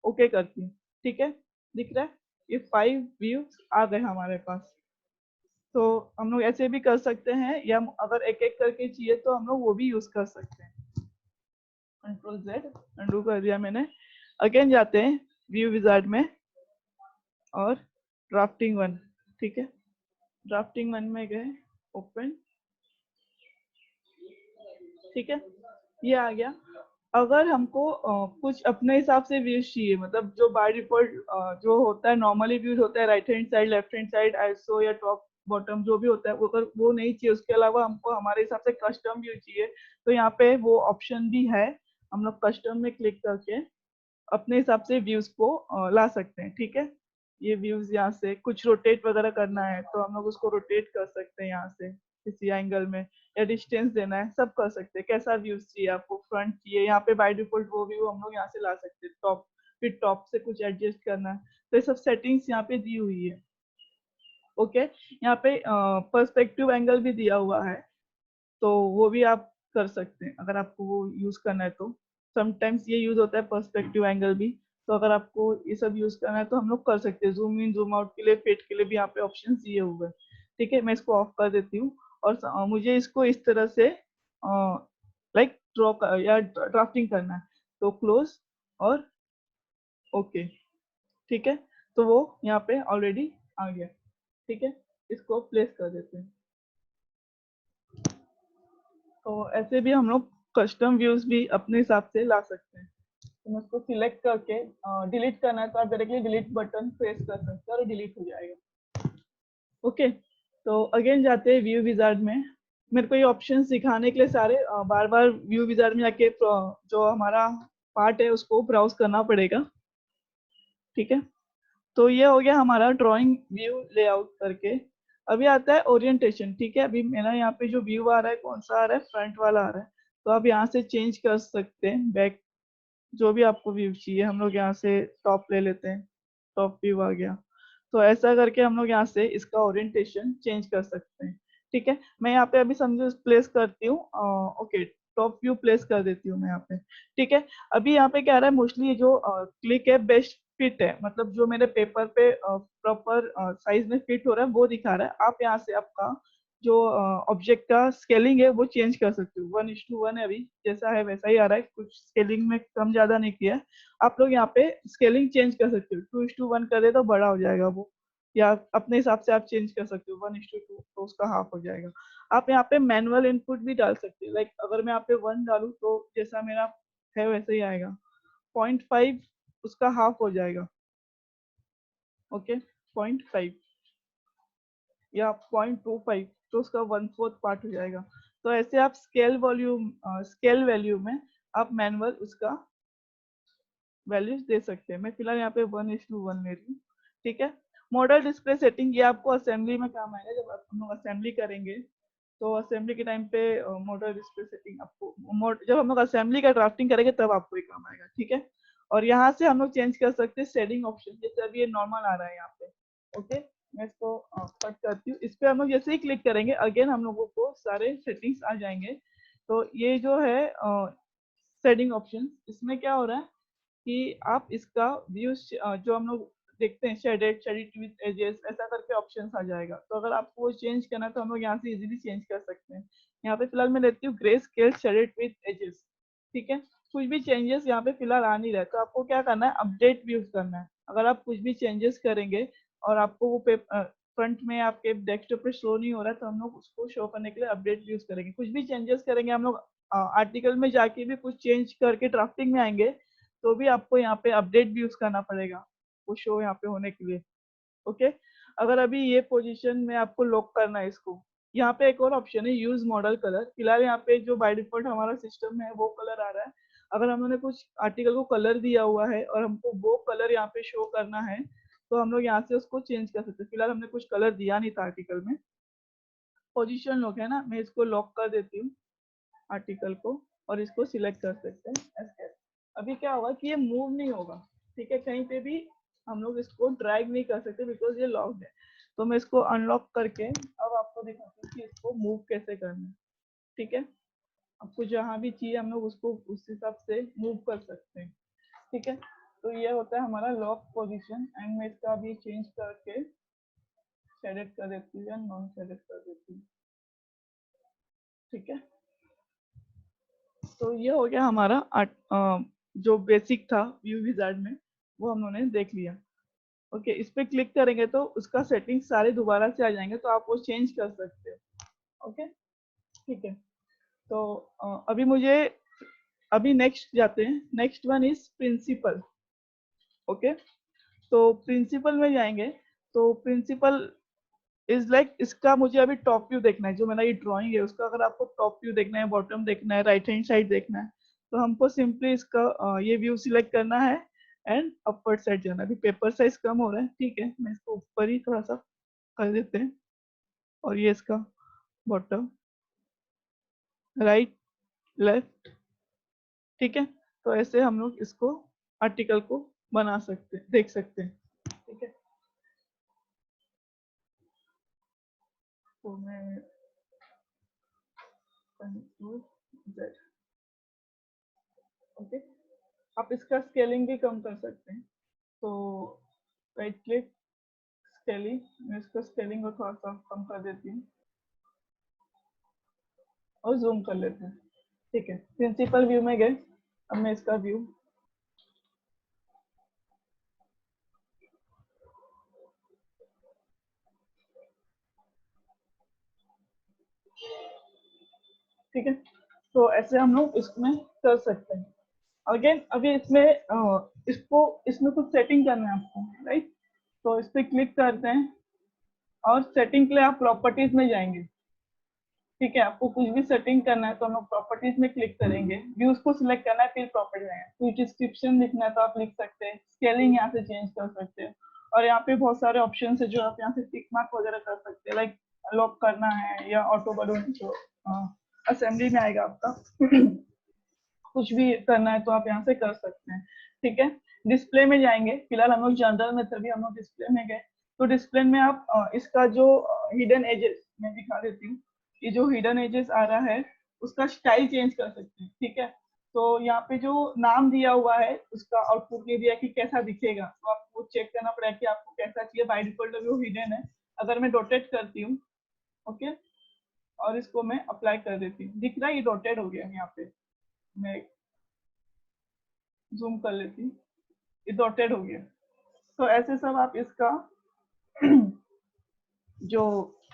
ओके करती हूँ। ठीक है, दिख रहा है ये 5 व्यूज आ गए हमारे पास। तो हम लोग ऐसे भी कर सकते हैं, या अगर एक एक करके चाहिए तो हम लोग वो भी यूज कर सकते हैं। कंट्रोल जेड अंडू कर दिया मैंने। अगेन जाते हैं व्यू विजार्ड में और ड्राफ्टिंग 1। ठीक है, ड्राफ्टिंग 1 में गए, ओपन। ठीक है, ये आ गया। अगर हमको कुछ अपने हिसाब से व्यूज चाहिए, मतलब जो बाय डिफॉल्ट जो होता है नॉर्मली व्यूज होता है right hand side, left hand side, ISO या टॉप बॉटम जो भी होता है, वो अगर वो नहीं चाहिए, उसके अलावा हमको हमारे हिसाब से कस्टम व्यू चाहिए, तो यहाँ पे वो ऑप्शन भी है। हम लोग कस्टम में क्लिक करके अपने हिसाब से व्यूज को ला सकते हैं। ठीक है, ये व्यूज यहाँ से कुछ रोटेट वगैरह करना है तो हम लोग उसको रोटेट कर सकते हैं यहाँ से किसी एंगल में, या डिस्टेंस देना है, सब कर सकते हैं। कैसा व्यूज चाहिए आपको, फ्रंट चाहिए, यहाँ पे बाय डिफॉल्ट वो व्यू हम लोग यहाँ से ला सकते हैं। टॉप, फिर टॉप से कुछ एडजस्ट करना है, तो ये सब सेटिंग्स यहाँ पे दी हुई है। ओके, यहाँ पे पर्सपेक्टिव एंगल भी दिया हुआ है, तो वो भी आप कर सकते हैं अगर आपको वो यूज करना है तो। समटाइम्स ये यूज होता है पर्सपेक्टिव एंगल भी, तो अगर आपको ये सब यूज करना है तो हम लोग कर सकते हैं। जूम इन जूम आउट के लिए, फिट के लिए भी यहाँ पे ऑप्शन दिए हुए हैं। ठीक है, मैं इसको ऑफ कर देती हूँ और मुझे इसको इस तरह से लाइक ड्रॉ या ड्राफ्टिंग करना है, तो क्लोज और ओके। ठीक है, तो वो यहाँ पे ऑलरेडी आ गया। ठीक है, इसको प्लेस कर देते हैं। तो ऐसे भी हम लोग कस्टम व्यूज भी अपने हिसाब से ला सकते हैं। तो मैं उसको सिलेक्ट करके डिलीट करना है तो आप डायरेक्टली डिलीट बटन प्रेस कर सकते हैं और डिलीट हो जाएगा। ओके, तो अगेन जाते हैं व्यू विजार्ड में। मेरे को ये ऑप्शन दिखाने के लिए सारे बार बार व्यू विजार्ड में जाके जो हमारा पार्ट है उसको ब्राउज करना पड़ेगा। ठीक है, तो ये हो गया हमारा ड्राइंग व्यू लेआउट करके। अभी आता है ओरिएंटेशन। ठीक है, अभी मेरा यहाँ पे जो व्यू आ रहा है कौन सा आ रहा है, फ्रंट वाला आ रहा है, तो आप यहाँ से चेंज कर सकते हैं बैक जो भी आपको व्यू चाहिए, हम लोग यहाँ से टॉप ले लेते हैं, टॉप व्यू आ गया। तो ऐसा करके हम लोग यहाँ से इसका ओरिएंटेशन चेंज कर सकते हैं। ठीक है, मैं यहाँ पे अभी समझो प्लेस करती हूँ, ओके टॉप व्यू प्लेस कर देती हूँ मैं यहाँ पे। ठीक है, अभी यहाँ पे क्या आ रहा है, मोस्टली जो क्लिक है बेस्ट फिट है, मतलब जो मेरे पेपर पे प्रॉपर साइज में फिट हो रहा है वो दिखा रहा है। आप यहाँ से आपका जो ऑब्जेक्ट का स्केलिंग है वो चेंज कर सकते हो। 1:1 है अभी, जैसा है वैसा ही आ रहा है, कुछ स्केलिंग में कम ज्यादा नहीं किया है। आप लोग यहाँ पे स्केलिंग चेंज कर सकते हो, 2:1 कर दे तो बड़ा हो जाएगा वो, या अपने हिसाब से आप चेंज कर सकते हो। 1:2 तो उसका हाफ हो जाएगा। आप यहाँ पे मैनुअल इनपुट भी डाल सकते हो, लाइक अगर मैं यहाँ पे 1 डालू तो जैसा मेरा है वैसे ही आएगा। 0.5 उसका हाफ हो जाएगा, ओके 0.5 या 0.25 तो उसका 1/4 पार्ट हो जाएगा। तो ऐसे आप स्केल वैल्यू में आप मैनुअल उसका वैल्यूज दे सकते हैं। मैं फिलहाल यहाँ पे 1:1 ले रही हूँ। ठीक है, मॉडल डिस्प्ले सेटिंग ये आपको असेंबली में काम आएगा। जब आप हम लोग असेंबली करेंगे तो असेंबली के टाइम पे मॉडल डिस्प्ले सेटिंग आपको जब हम लोग असेंबली का ड्राफ्टिंग करेंगे तब आपको ये काम आएगा। ठीक है, और यहाँ से हम लोग चेंज कर सकते हैं शेडिंग ऑप्शन, जैसे अभी ये नॉर्मल आ रहा है यहाँ पे। ओके, मैं इसको कट करती हूँ। इस पे हम लोग जैसे ही क्लिक करेंगे अगेन हम लोगों को सारे सेटिंग्स आ जाएंगे। तो ये जो है शेडिंग ऑप्शन, इसमें क्या हो रहा है कि आप इसका व्यू जो हम लोग देखते हैं शेडेड शेडिड विद एजेस ऐसा करके ऑप्शंस आ जाएगा। तो अगर आपको वो चेंज करना है तो हम लोग यहाँ से इजीली चेंज कर सकते हैं। यहाँ पे फिलहाल मैं लेती हूँ grey scale shaded with edges. ठीक है, कुछ भी चेंजेस यहाँ पे फिलहाल आ नहीं रहा है, तो आपको क्या करना है, अपडेट व्यूज करना है। अगर आप कुछ भी चेंजेस करेंगे और आपको वो फ्रंट में आपके डेस्कटॉप पे शो नहीं हो रहा है, तो हम लोग उसको शो करने के लिए अपडेट यूज करेंगे। कुछ भी चेंजेस करेंगे हम लोग आर्टिकल में जाके भी कुछ चेंज करके ड्राफ्टिंग में आएंगे तो भी आपको यहाँ पे अपडेट भी यूज करना पड़ेगा वो शो यहाँ पे होने के लिए। ओके, अगर अभी ये पोजीशन में आपको लॉक करना है इसको, यहाँ पे एक और ऑप्शन है यूज मॉडल कलर। फिलहाल यहाँ पे जो बाय डिफॉल्ट हमारा सिस्टम है वो कलर आ रहा है। अगर हमने कुछ आर्टिकल को कलर दिया हुआ है और हमको वो कलर यहाँ पे शो करना है तो हम लोग यहाँ से उसको चेंज कर सकते हैं। फिलहाल हमने कुछ कलर दिया नहीं था आर्टिकल में। पोजीशन लॉक है ना, मैं इसको लॉक कर देती हूँ आर्टिकल को और इसको सिलेक्ट कर सकते हैं ऐसे। अभी क्या होगा कि ये मूव नहीं होगा। ठीक है, कहीं पे भी हम लोग इसको ड्रैग नहीं कर सकते बिकॉज ये लॉक्ड है। तो मैं इसको अनलॉक करके अब आपको दिखाती हूँ कि इसको मूव कैसे करना है। ठीक है, आपको जहाँ भी चाहिए हम लोग उसको उस हिसाब से मूव कर सकते हैं। ठीक है, तो ये होता है हमारा लॉक पोजीशन। एंड मैं इसका अभी चेंज करके शेडेड कर देती हूँ या नॉन शेडेड कर देती हूँ। ठीक है, तो ये हो गया हमारा जो बेसिक था व्यू विजार्ड में वो हम लोगों ने देख लिया। ओके, इस पे क्लिक करेंगे तो उसका सेटिंग सारे दोबारा से आ जाएंगे, तो आप वो चेंज कर सकते हो। ओके, ठीक है, तो अभी नेक्स्ट जाते हैं। Next one is principal. Okay, तो प्रिंसिपल में जाएंगे तो प्रिंसिपल इज लाइक इसका मुझे अभी टॉप व्यू देखना है। जो मेरा ये ड्राइंग है उसका अगर आपको टॉप व्यू देखना है, बॉटम देखना है, राइट हैंड साइड देखना है, तो हमको सिंपली इसका ये व्यू सिलेक्ट करना है एंड अपर साइड जाना है। अभी पेपर साइज कम हो रहा है, ठीक है, मैं इसको ऊपर ही थोड़ा सा कर देते हैं। और ये इसका बॉटम, राइट, लेफ्ट। ठीक है, तो ऐसे हम लोग इसको आर्टिकल को बना सकते हैं, देख सकते हैं। ठीक है, तो मैं Z, ओके, आप इसका स्केलिंग भी कम कर सकते हैं। तो राइट क्लिक, स्केलिंग, मैं इसका स्केलिंग को थोड़ा सा कम कर देती हूँ और जूम कर लेते हैं। ठीक है, प्रिंसिपल व्यू में गए। अब मैं इसका व्यू, ठीक है, तो ऐसे हम लोग इसमें कर सकते हैं। अगेन अभी इसमें इसमें कुछ सेटिंग करना है आपको, राइट। तो इस पर क्लिक करते हैं और सेटिंग के लिए आप प्रॉपर्टीज में जाएंगे। ठीक है, आपको कुछ भी सेटिंग करना है तो हम लोग प्रॉपर्टीज में क्लिक करेंगे, व्यूज को सिलेक्ट करना है, फिर प्रॉपर्टी में कुछ डिस्क्रिप्शन लिखना है तो आप लिख सकते हैं, स्केलिंग यहाँ से चेंज कर सकते हैं। और यहाँ पे बहुत सारे ऑप्शन है जो आप यहाँ से टिक मार्क वगैरह कर सकते हैं, लाइक लॉक करना है या ऑटो बलून जो असेंबली में आएगा आपका कुछ भी करना है तो आप यहाँ से कर सकते हैं। ठीक है, डिस्प्ले में जाएंगे, फिलहाल हम लोग जनरल में थे, अभी हम लोग डिस्प्ले में गए। तो डिस्प्ले में आप इसका जो हिडन एजेस मैं दिखा देती हूँ। ये जो हिडन एजेस आ रहा है उसका स्टाइल चेंज कर सकते हैं। ठीक है, तो यहाँ पे जो नाम दिया हुआ है उसका आउटपुट नहीं दिया कि कैसा दिखेगा, तो आपको चेक करना पड़ेगा कि आपको कैसा चाहिए। बाय डिफॉल्ट वो हिडन है। अगर मैं रोटेट करती हूँ, ओके, और इसको मैं अप्लाई कर देती हूँ, दिख रहा है ये रोटेट हो गया। यहाँ पे मैं जूम कर लेती हूँ, ये रोटेट हो गया। तो ऐसे सब आप इसका जो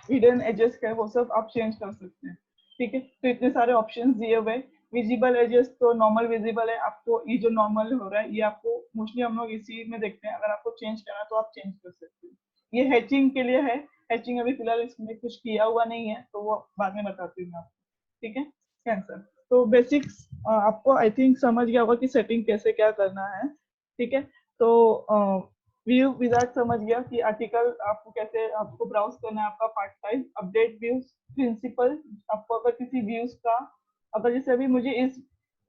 हिडन एजेस है वो सब आप चेंज कर सकते हैं। ठीक है, तो इतने सारे ऑप्शंस दिए हुए। विजिबल एजेस तो नॉर्मल विजिबल है, आपको ये जो नॉर्मल हो रहा है ये आपको मोस्टली हम लोग इसी में देखते हैं। अगर आपको चेंज करना है तो आप चेंज कर सकते हैं। ये हैचिंग के लिए है, हैचिंग अभी फिलहाल इसमें कुछ किया हुआ नहीं है, तो वो बाद में बताती हूँ मैं आपको। ठीक है, कैंसर तो बेसिक्स आपको आई थिंक समझ गया होगा कि सेटिंग कैसे क्या करना है। ठीक है, तो व्यू विजार्ड समझ गया कि आर्टिकल आपको कैसे आपको ब्राउज करना है, आपका part size, update views, principal. आपको अगर किसी व्यूज का, अगर जैसे अभी मुझे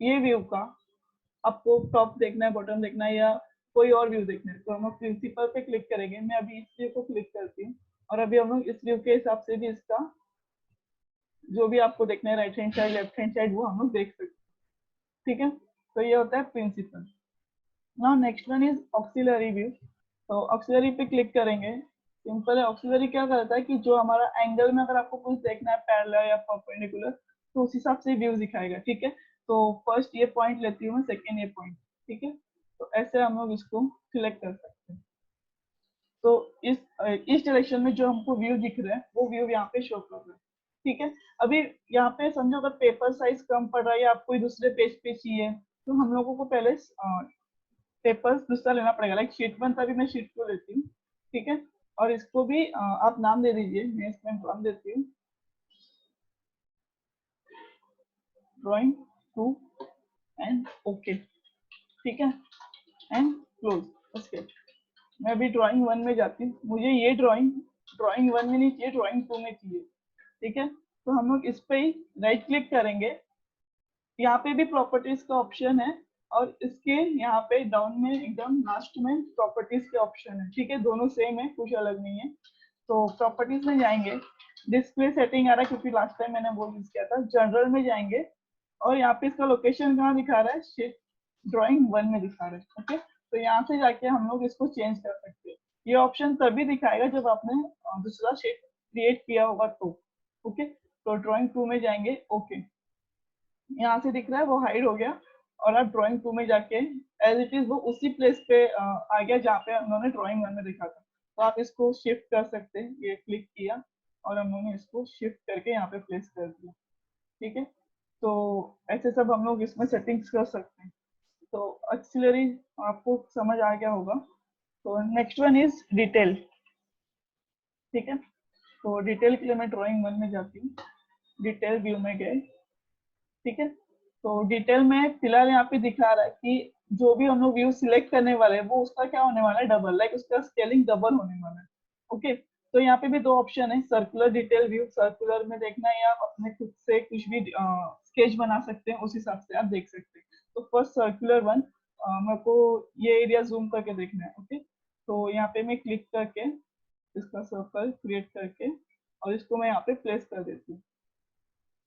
ये व्यू का आपको टॉप देखना है, बॉटम देखना है, या कोई और व्यू देखना है, तो हम लोग प्रिंसिपल पे क्लिक करेंगे। मैं अभी इस व्यू को क्लिक करती हूँ और अभी हम लोग इस व्यू के हिसाब से भी इसका जो भी आपको देखना है, right hand side left hand side, वो हम लोग देख सकते हैं। ठीक है, तो ये होता है principal. Now next one is auxiliary view. तो ऑक्सिलरी पे क्लिक करेंगे। सिंपल है, ऑक्सिलरी क्या करता है कि जो हमारा एंगल में अगर आपको कुछ देखना है पैरेलल या परपेंडिकुलर, तो उस हिसाब से व्यू दिखाएगा। ठीक है, तो फर्स्ट ये पॉइंट लेती हूँ मैं, सेकेंड ये पॉइंट। ठीक है, तो ऐसे हम लोग इसको सिलेक्ट कर सकते हैं। तो इस डायरेक्शन में जो हमको व्यू दिख रहा है वो व्यू यहाँ पे शो कर रहा है। ठीक है, अभी यहाँ पे समझो अगर पेपर साइज कम पड़ रहा है या आपको दूसरे पेज पे चाहिए, तो हम लोगों को पहले पेपर दूसरा लेना पड़ेगा। लाइक शीट 1 तभी मैं शीट 2 लेती हूँ। ठीक है, और इसको भी आप नाम दे दीजिए, मैं इसमें नाम देती हूँ ड्राइंग 2 एंड ओके। ठीक है, एंड क्लोज। ओके, मैं अभी ड्राइंग 1 में जाती हूँ। मुझे ये ड्राइंग 1 में नहीं चाहिए, ड्राइंग 2 में चाहिए। ठीक है, तो हम लोग इस पे ही राइट क्लिक करेंगे। यहाँ पे भी प्रॉपर्टीज का ऑप्शन है और इसके यहाँ पे डाउन में एकदम लास्ट में प्रॉपर्टीज के ऑप्शन है। ठीक है, दोनों सेम है, कुछ अलग नहीं है। तो प्रॉपर्टीज में जाएंगे, डिस्प्ले सेटिंग आ रहा है क्योंकि लास्ट टाइम मैंने वो यूज किया था। जनरल में जाएंगे और यहाँ पे इसका लोकेशन कहाँ दिखा रहा है, शीट ड्राइंग 1 में दिखा रहा है। ओके, तो यहाँ से जाके हम लोग इसको चेंज कर सकते हैं। ये ऑप्शन तभी दिखाएगा जब आपने दूसरा शीट क्रिएट किया होगा तो। ओके, तो ड्राइंग 2 में जाएंगे, ओके, यहाँ से दिख रहा है वो हाइड हो गया। और आप ड्राइंग 2 में जाके एज इट इज वो उसी प्लेस पे आ गया जहाँ पे उन्होंने ड्राइंग 1 में देखा था। तो आप इसको शिफ्ट कर सकते हैं, ये क्लिक किया और हम लोगों ने इसको शिफ्ट करके यहाँ पे प्लेस कर दिया। ठीक है, तो ऐसे सब हम लोग इसमें सेटिंग्स कर सकते हैं। तो ऑक्सिलरी आपको समझ आ गया होगा। तो नेक्स्ट वन इज डिटेल। ठीक है, तो डिटेल के लिए मैं ड्राइंग 1 में जाती हूँ, डिटेल व्यू में गए। ठीक है, तो डिटेल में फिलहाल यहाँ पे दिखा रहा है कि जो भी हम लोग व्यू सिलेक्ट करने वाले हैं वो उसका क्या होने वाला है, डबल, लाइक उसका स्केलिंग डबल होने वाला है। ओके, तो यहाँ पे भी दो ऑप्शन है, सर्कुलर डिटेल व्यू। सर्कुलर में देखना है या आप अपने खुद से कुछ भी स्केच बना सकते हैं, उस हिसाब से आप देख सकते हैं। तो फर्स्ट सर्कुलर वन, मेरे को ये एरिया जूम करके देखना है। ओके, तो यहाँ पे मैं क्लिक करके इसका सर्कल क्रिएट करके और इसको मैं यहाँ पे प्लेस कर देती हूँ।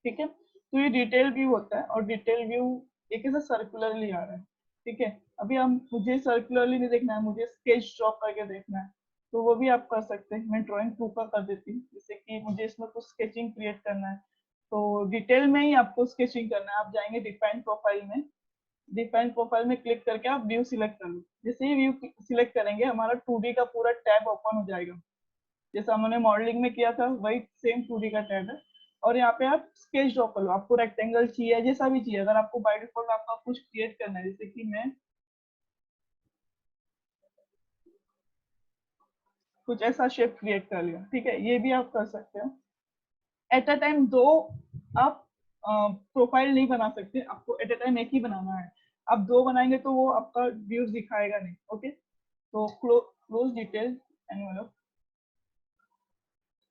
ठीक है, तो ये डिटेल व्यू होता है और डिटेल व्यू एक ऐसा सर्कुलरली आ रहा है। ठीक है, अभी हम मुझे सर्कुलरली नहीं देखना है, मुझे स्केच ड्रॉ करके देखना है, तो वो भी आप कर सकते हैं। मैं ड्राइंग 2 का कर देती हूँ, जैसे कि मुझे इसमें कुछ स्केचिंग क्रिएट करना है, तो डिटेल में ही आपको स्केचिंग करना है। आप जाएंगे डिफाइन प्रोफाइल में, डिफाइन प्रोफाइल में क्लिक करके आप व्यू सिलेक्ट कर लो। जैसे ही व्यू सिलेक्ट करेंगे हमारा 2D का पूरा टैब ओपन हो जाएगा, जैसा हमने मॉडलिंग में किया था वही सेम 2D का टैब है। और यहाँ पे आप स्केच ड्रॉ कर लो, आपको रेक्टेंगल चाहिए जैसा भी चाहिए। अगर आपको बाय डिफॉल्ट आपका कुछ क्रिएट करना है, जैसे कि मैं कुछ ऐसा शेप क्रिएट कर लिया, ठीक है, ये भी आप कर सकते हो। एट अ टाइम दो आप प्रोफाइल नहीं बना सकते, आपको एट अ टाइम एक ही बनाना है। आप दो बनाएंगे तो वो आपका व्यूज दिखाएगा नहीं। ओके, तो क्लोज डिटेल एनवेलप।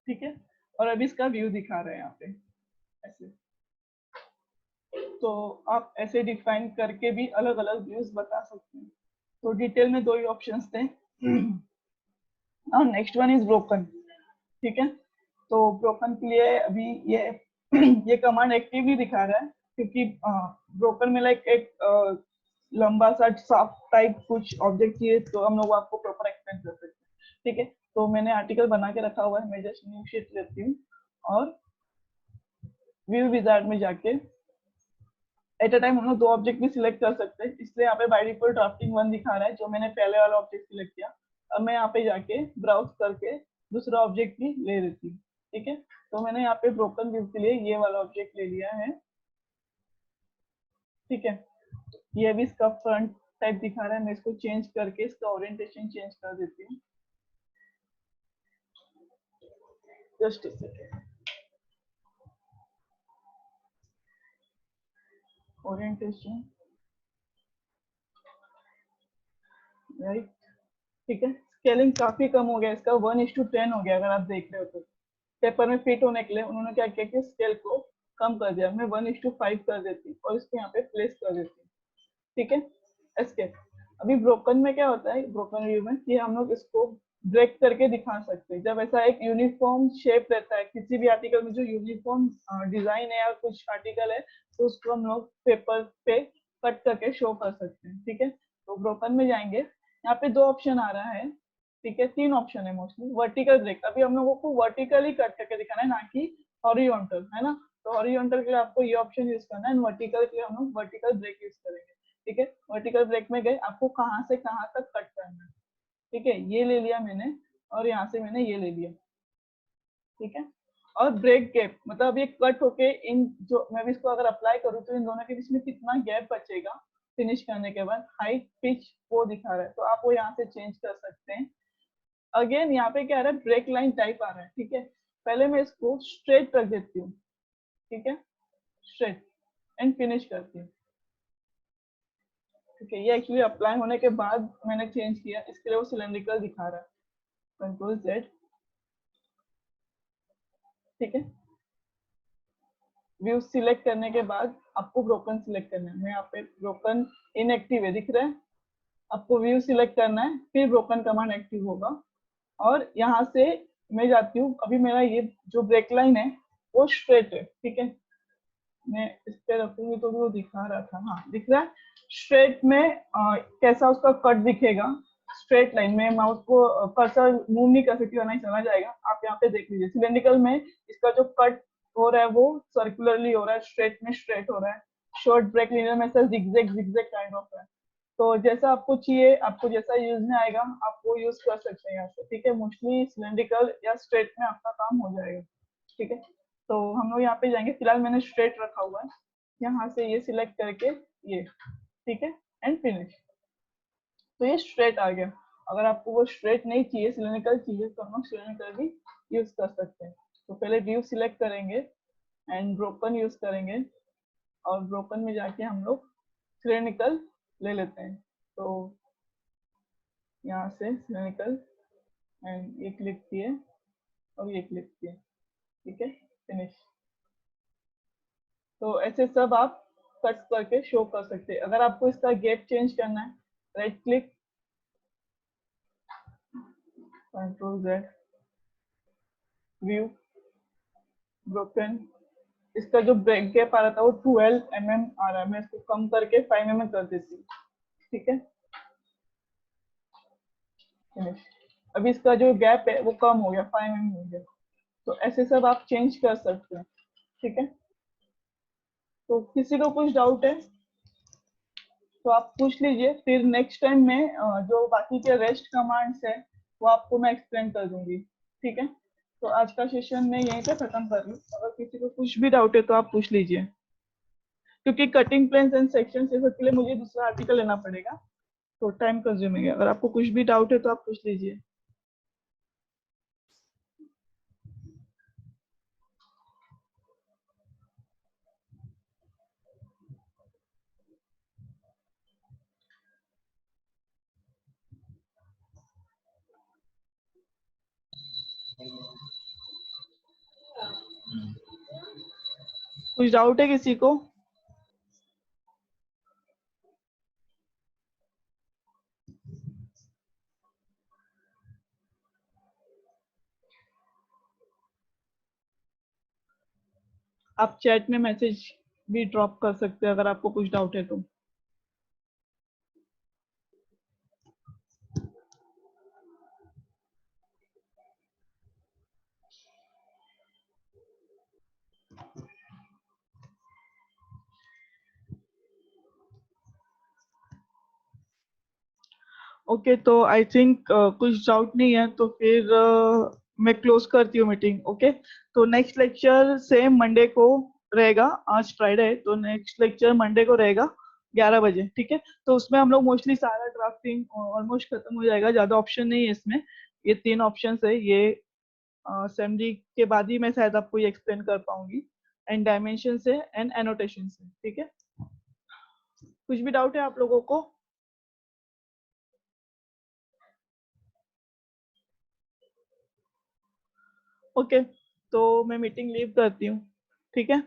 ठीक है, और अभी इसका व्यू दिखा रहे हैं यहाँ पे ऐसे। तो आप ऐसे डिफाइन करके भी अलग अलग व्यूज बता सकते हैं। तो डिटेल में 2 ही ऑप्शंस थे। और नेक्स्ट वन इज ब्रोकन। ठीक है, तो ब्रोकन के लिए अभी ये ये कमांड एक्टिव ही दिखा रहा है, क्योंकि ब्रोकन में लाइक एक लंबा सा साफ टाइप कुछ ऑब्जेक्ट चाहिए, तो हम लोग आपको प्रॉपर एक्सप्लेन कर सकते हैं। ठीक है, तो मैंने आर्टिकल बना के रखा हुआ है, मैं जस्ट न्यू शीट लेती हूँ और व्यू विजार्ड में जाके एट अ टाइम हम लोग 2 ऑब्जेक्ट भी सिलेक्ट कर सकते हैं, इसलिए यहाँ पे बाय डिफॉल्ट ड्राफ्टिंग 1 दिखा रहा है, जो मैंने पहले वाला ऑब्जेक्ट सिलेक्ट किया। अब मैं यहाँ पे जाके ब्राउज करके दूसरा ऑब्जेक्ट भी ले लेती हूँ। ठीक है, तो मैंने यहाँ पे ब्रोकन व्यू के लिए ये वाला ऑब्जेक्ट ले लिया है। ठीक है, ये भी इसका फ्रंट टाइप दिखा रहा है, मैं इसको चेंज करके इसका ओरिएंटेशन चेंज कर देती हूँ। Just a second, orientation right. ठीक है, स्केलिंग काफी कम हो गया इसका, 1:10 हो गया अगर आप देख रहे हो तो। पेपर में फिट होने के लिए उन्होंने क्या किया कि स्केल को कम कर दिया, मैं 1:5 कर देती हूँ और इसको यहाँ पे प्लेस कर देती हूँ। ठीक है, एस्केप। अभी ब्रोकन में क्या होता है, ब्रोकन व्यू में कि हम लोग इसको ब्रेक करके दिखा सकते हैं। जब ऐसा एक यूनिफॉर्म शेप रहता है किसी भी आर्टिकल में, जो यूनिफॉर्म डिजाइन है या कुछ आर्टिकल है, तो उसको हम लोग पेपर पे कट करके शो कर सकते हैं। ठीक है, तो ब्रोकन में जाएंगे, यहाँ पे 2 ऑप्शन आ रहा है। ठीक है, 3 ऑप्शन है मोस्टली। वर्टिकल ब्रेक, अभी हम लोगों को वर्टिकली कट करके दिखाना है, ना कि हॉरिजॉन्टल, है ना। तो हॉरिजॉन्टल के लिए आपको ये ऑप्शन यूज करना है, वर्टिकल के लिए हम लोग वर्टिकल ब्रेक यूज करेंगे। ठीक है, वर्टिकल ब्रेक में गए, आपको कहाँ से कहाँ तक कट करना है। ठीक है, ये ले लिया मैंने और यहाँ से मैंने ये ले लिया। ठीक है, और ब्रेक गैप मतलब ये कट होके इन जो मैं भी इसको अगर अप्लाई करूँ तो इन दोनों के बीच में कितना गैप बचेगा फिनिश करने के बाद, हाइट पिच वो दिखा रहा है, तो आप वो यहाँ से चेंज कर सकते हैं। अगेन यहाँ पे क्या आ रहा है, ब्रेक लाइन टाइप आ रहा है। ठीक है, पहले मैं इसको स्ट्रेट रख देती हूँ। ठीक है, स्ट्रेट एंड फिनिश करती हूँ। ठीक है, ये एक्चुअली अप्लाई होने के बाद मैंने चेंज किया, इसके लिए वो सिलेंड्रिकल दिखा रहा है। Control Z. ठीक है, व्यू सिलेक्ट करने के बाद आपको ब्रोकन सिलेक्ट करना है। मैं यहाँ पे ब्रोकन इनएक्टिव है दिख रहा है, आपको व्यू सिलेक्ट करना है, फिर ब्रोकन कमांड एक्टिव होगा। और यहाँ से मैं जाती हूँ, अभी मेरा ये जो ब्रेक लाइन है वो स्ट्रेट है। ठीक है, मैं इस पे रखूंगी तो भी वो दिखा रहा था, हाँ दिख रहा है। स्ट्रेट में कैसा उसका कट दिखेगा, स्ट्रेट लाइन में माउस को कर्सर मूव नहीं कर सकती, वरना ही चला जाएगा। आप यहाँ पे देख लीजिए, सिलेंड्रिकल में इसका जो कट हो रहा है वो सर्कुलरली हो रहा है, स्ट्रेट में स्ट्रेट हो रहा है, शॉर्ट ब्रेक लिनियर में ऐसा जिगजैग जिगजैग काइंड ऑफ है। तो जैसा आपको चाहिए, आपको जैसा यूज में आएगा आप वो यूज कर सकते हैं यहाँ से। ठीक है, मोस्टली सिलेंड्रिकल या स्ट्रेट में आपका काम हो जाएगा। ठीक है, तो हम लोग यहाँ पे जाएंगे, फिलहाल मैंने स्ट्रेट रखा हुआ है, यहाँ से ये सिलेक्ट करके ये। ठीक है, एंड फिनिश। तो ये स्ट्रेट आ गया। अगर आपको वो स्ट्रेट नहीं चाहिए, सिलेंड्रिकल चाहिए, तो हम लोग सिलेंड्रिकल भी यूज कर सकते हैं। तो पहले व्यू सिलेक्ट करेंगे एंड ब्रोकन यूज करेंगे, और ब्रोकन में जाके हम लोग सिलेंड्रिकल ले लेते हैं। तो यहाँ से सिलेंड्रिकल एंड ये क्लिक किए और ये क्लिक किए। ठीक है, फिनिश। तो ऐसे सब आप कट करके शो कर सकते हैं। अगर आपको इसका गैप चेंज करना है, right click, control Z, view, broken. इसका जो ब्रेक गैप आ रहा था वो 12 mm आ रहा है, मैं इसको कम करके 5 mm कर देती हूँ। ठीक है, फिनिश। अभी इसका जो गैप है वो कम हो गया, 5 mm हो गया। तो ऐसे सब आप चेंज कर सकते हैं। ठीक है, तो किसी को कुछ डाउट है तो आप पूछ लीजिए, फिर नेक्स्ट टाइम में जो बाकी के रेस्ट कमांड्स है वो आपको मैं एक्सप्लेन कर दूंगी। ठीक है, तो आज का सेशन मैं यहीं पे खत्म कर लूँ, अगर किसी को कुछ भी डाउट है तो आप पूछ लीजिए, क्योंकि कटिंग प्लेन्स एंड सेक्शन से के लिए मुझे दूसरा आर्टिकल लेना पड़ेगा, तो टाइम कंज्यूमिंग है। अगर आपको कुछ भी डाउट है तो आप पूछ लीजिए। कुछ डाउट है किसी को? आप चैट में मैसेज भी ड्रॉप कर सकते हैं अगर आपको कुछ डाउट है तो। ओके, तो आई थिंक कुछ डाउट नहीं है, तो फिर मैं क्लोज करती हूँ मीटिंग। ओके, तो नेक्स्ट लेक्चर सेम मंडे को रहेगा। आज फ्राइडे है, तो नेक्स्ट लेक्चर मंडे को रहेगा 11 बजे, ठीक है। तो उसमें हम लोग मोस्टली सारा ड्राफ्टिंग ऑलमोस्ट खत्म हो जाएगा, ज्यादा ऑप्शन नहीं है इसमें। ये 3 ऑप्शन है, ये असेंबली के बाद ही मैं शायद आपको ये एक्सप्लेन कर पाऊंगी। एंड डायमेंशन से एंड एनोटेशन से, ठीक है। कुछ भी डाउट है आप लोगों को? ओके, तो मैं मीटिंग लीव करती हूँ, ठीक है।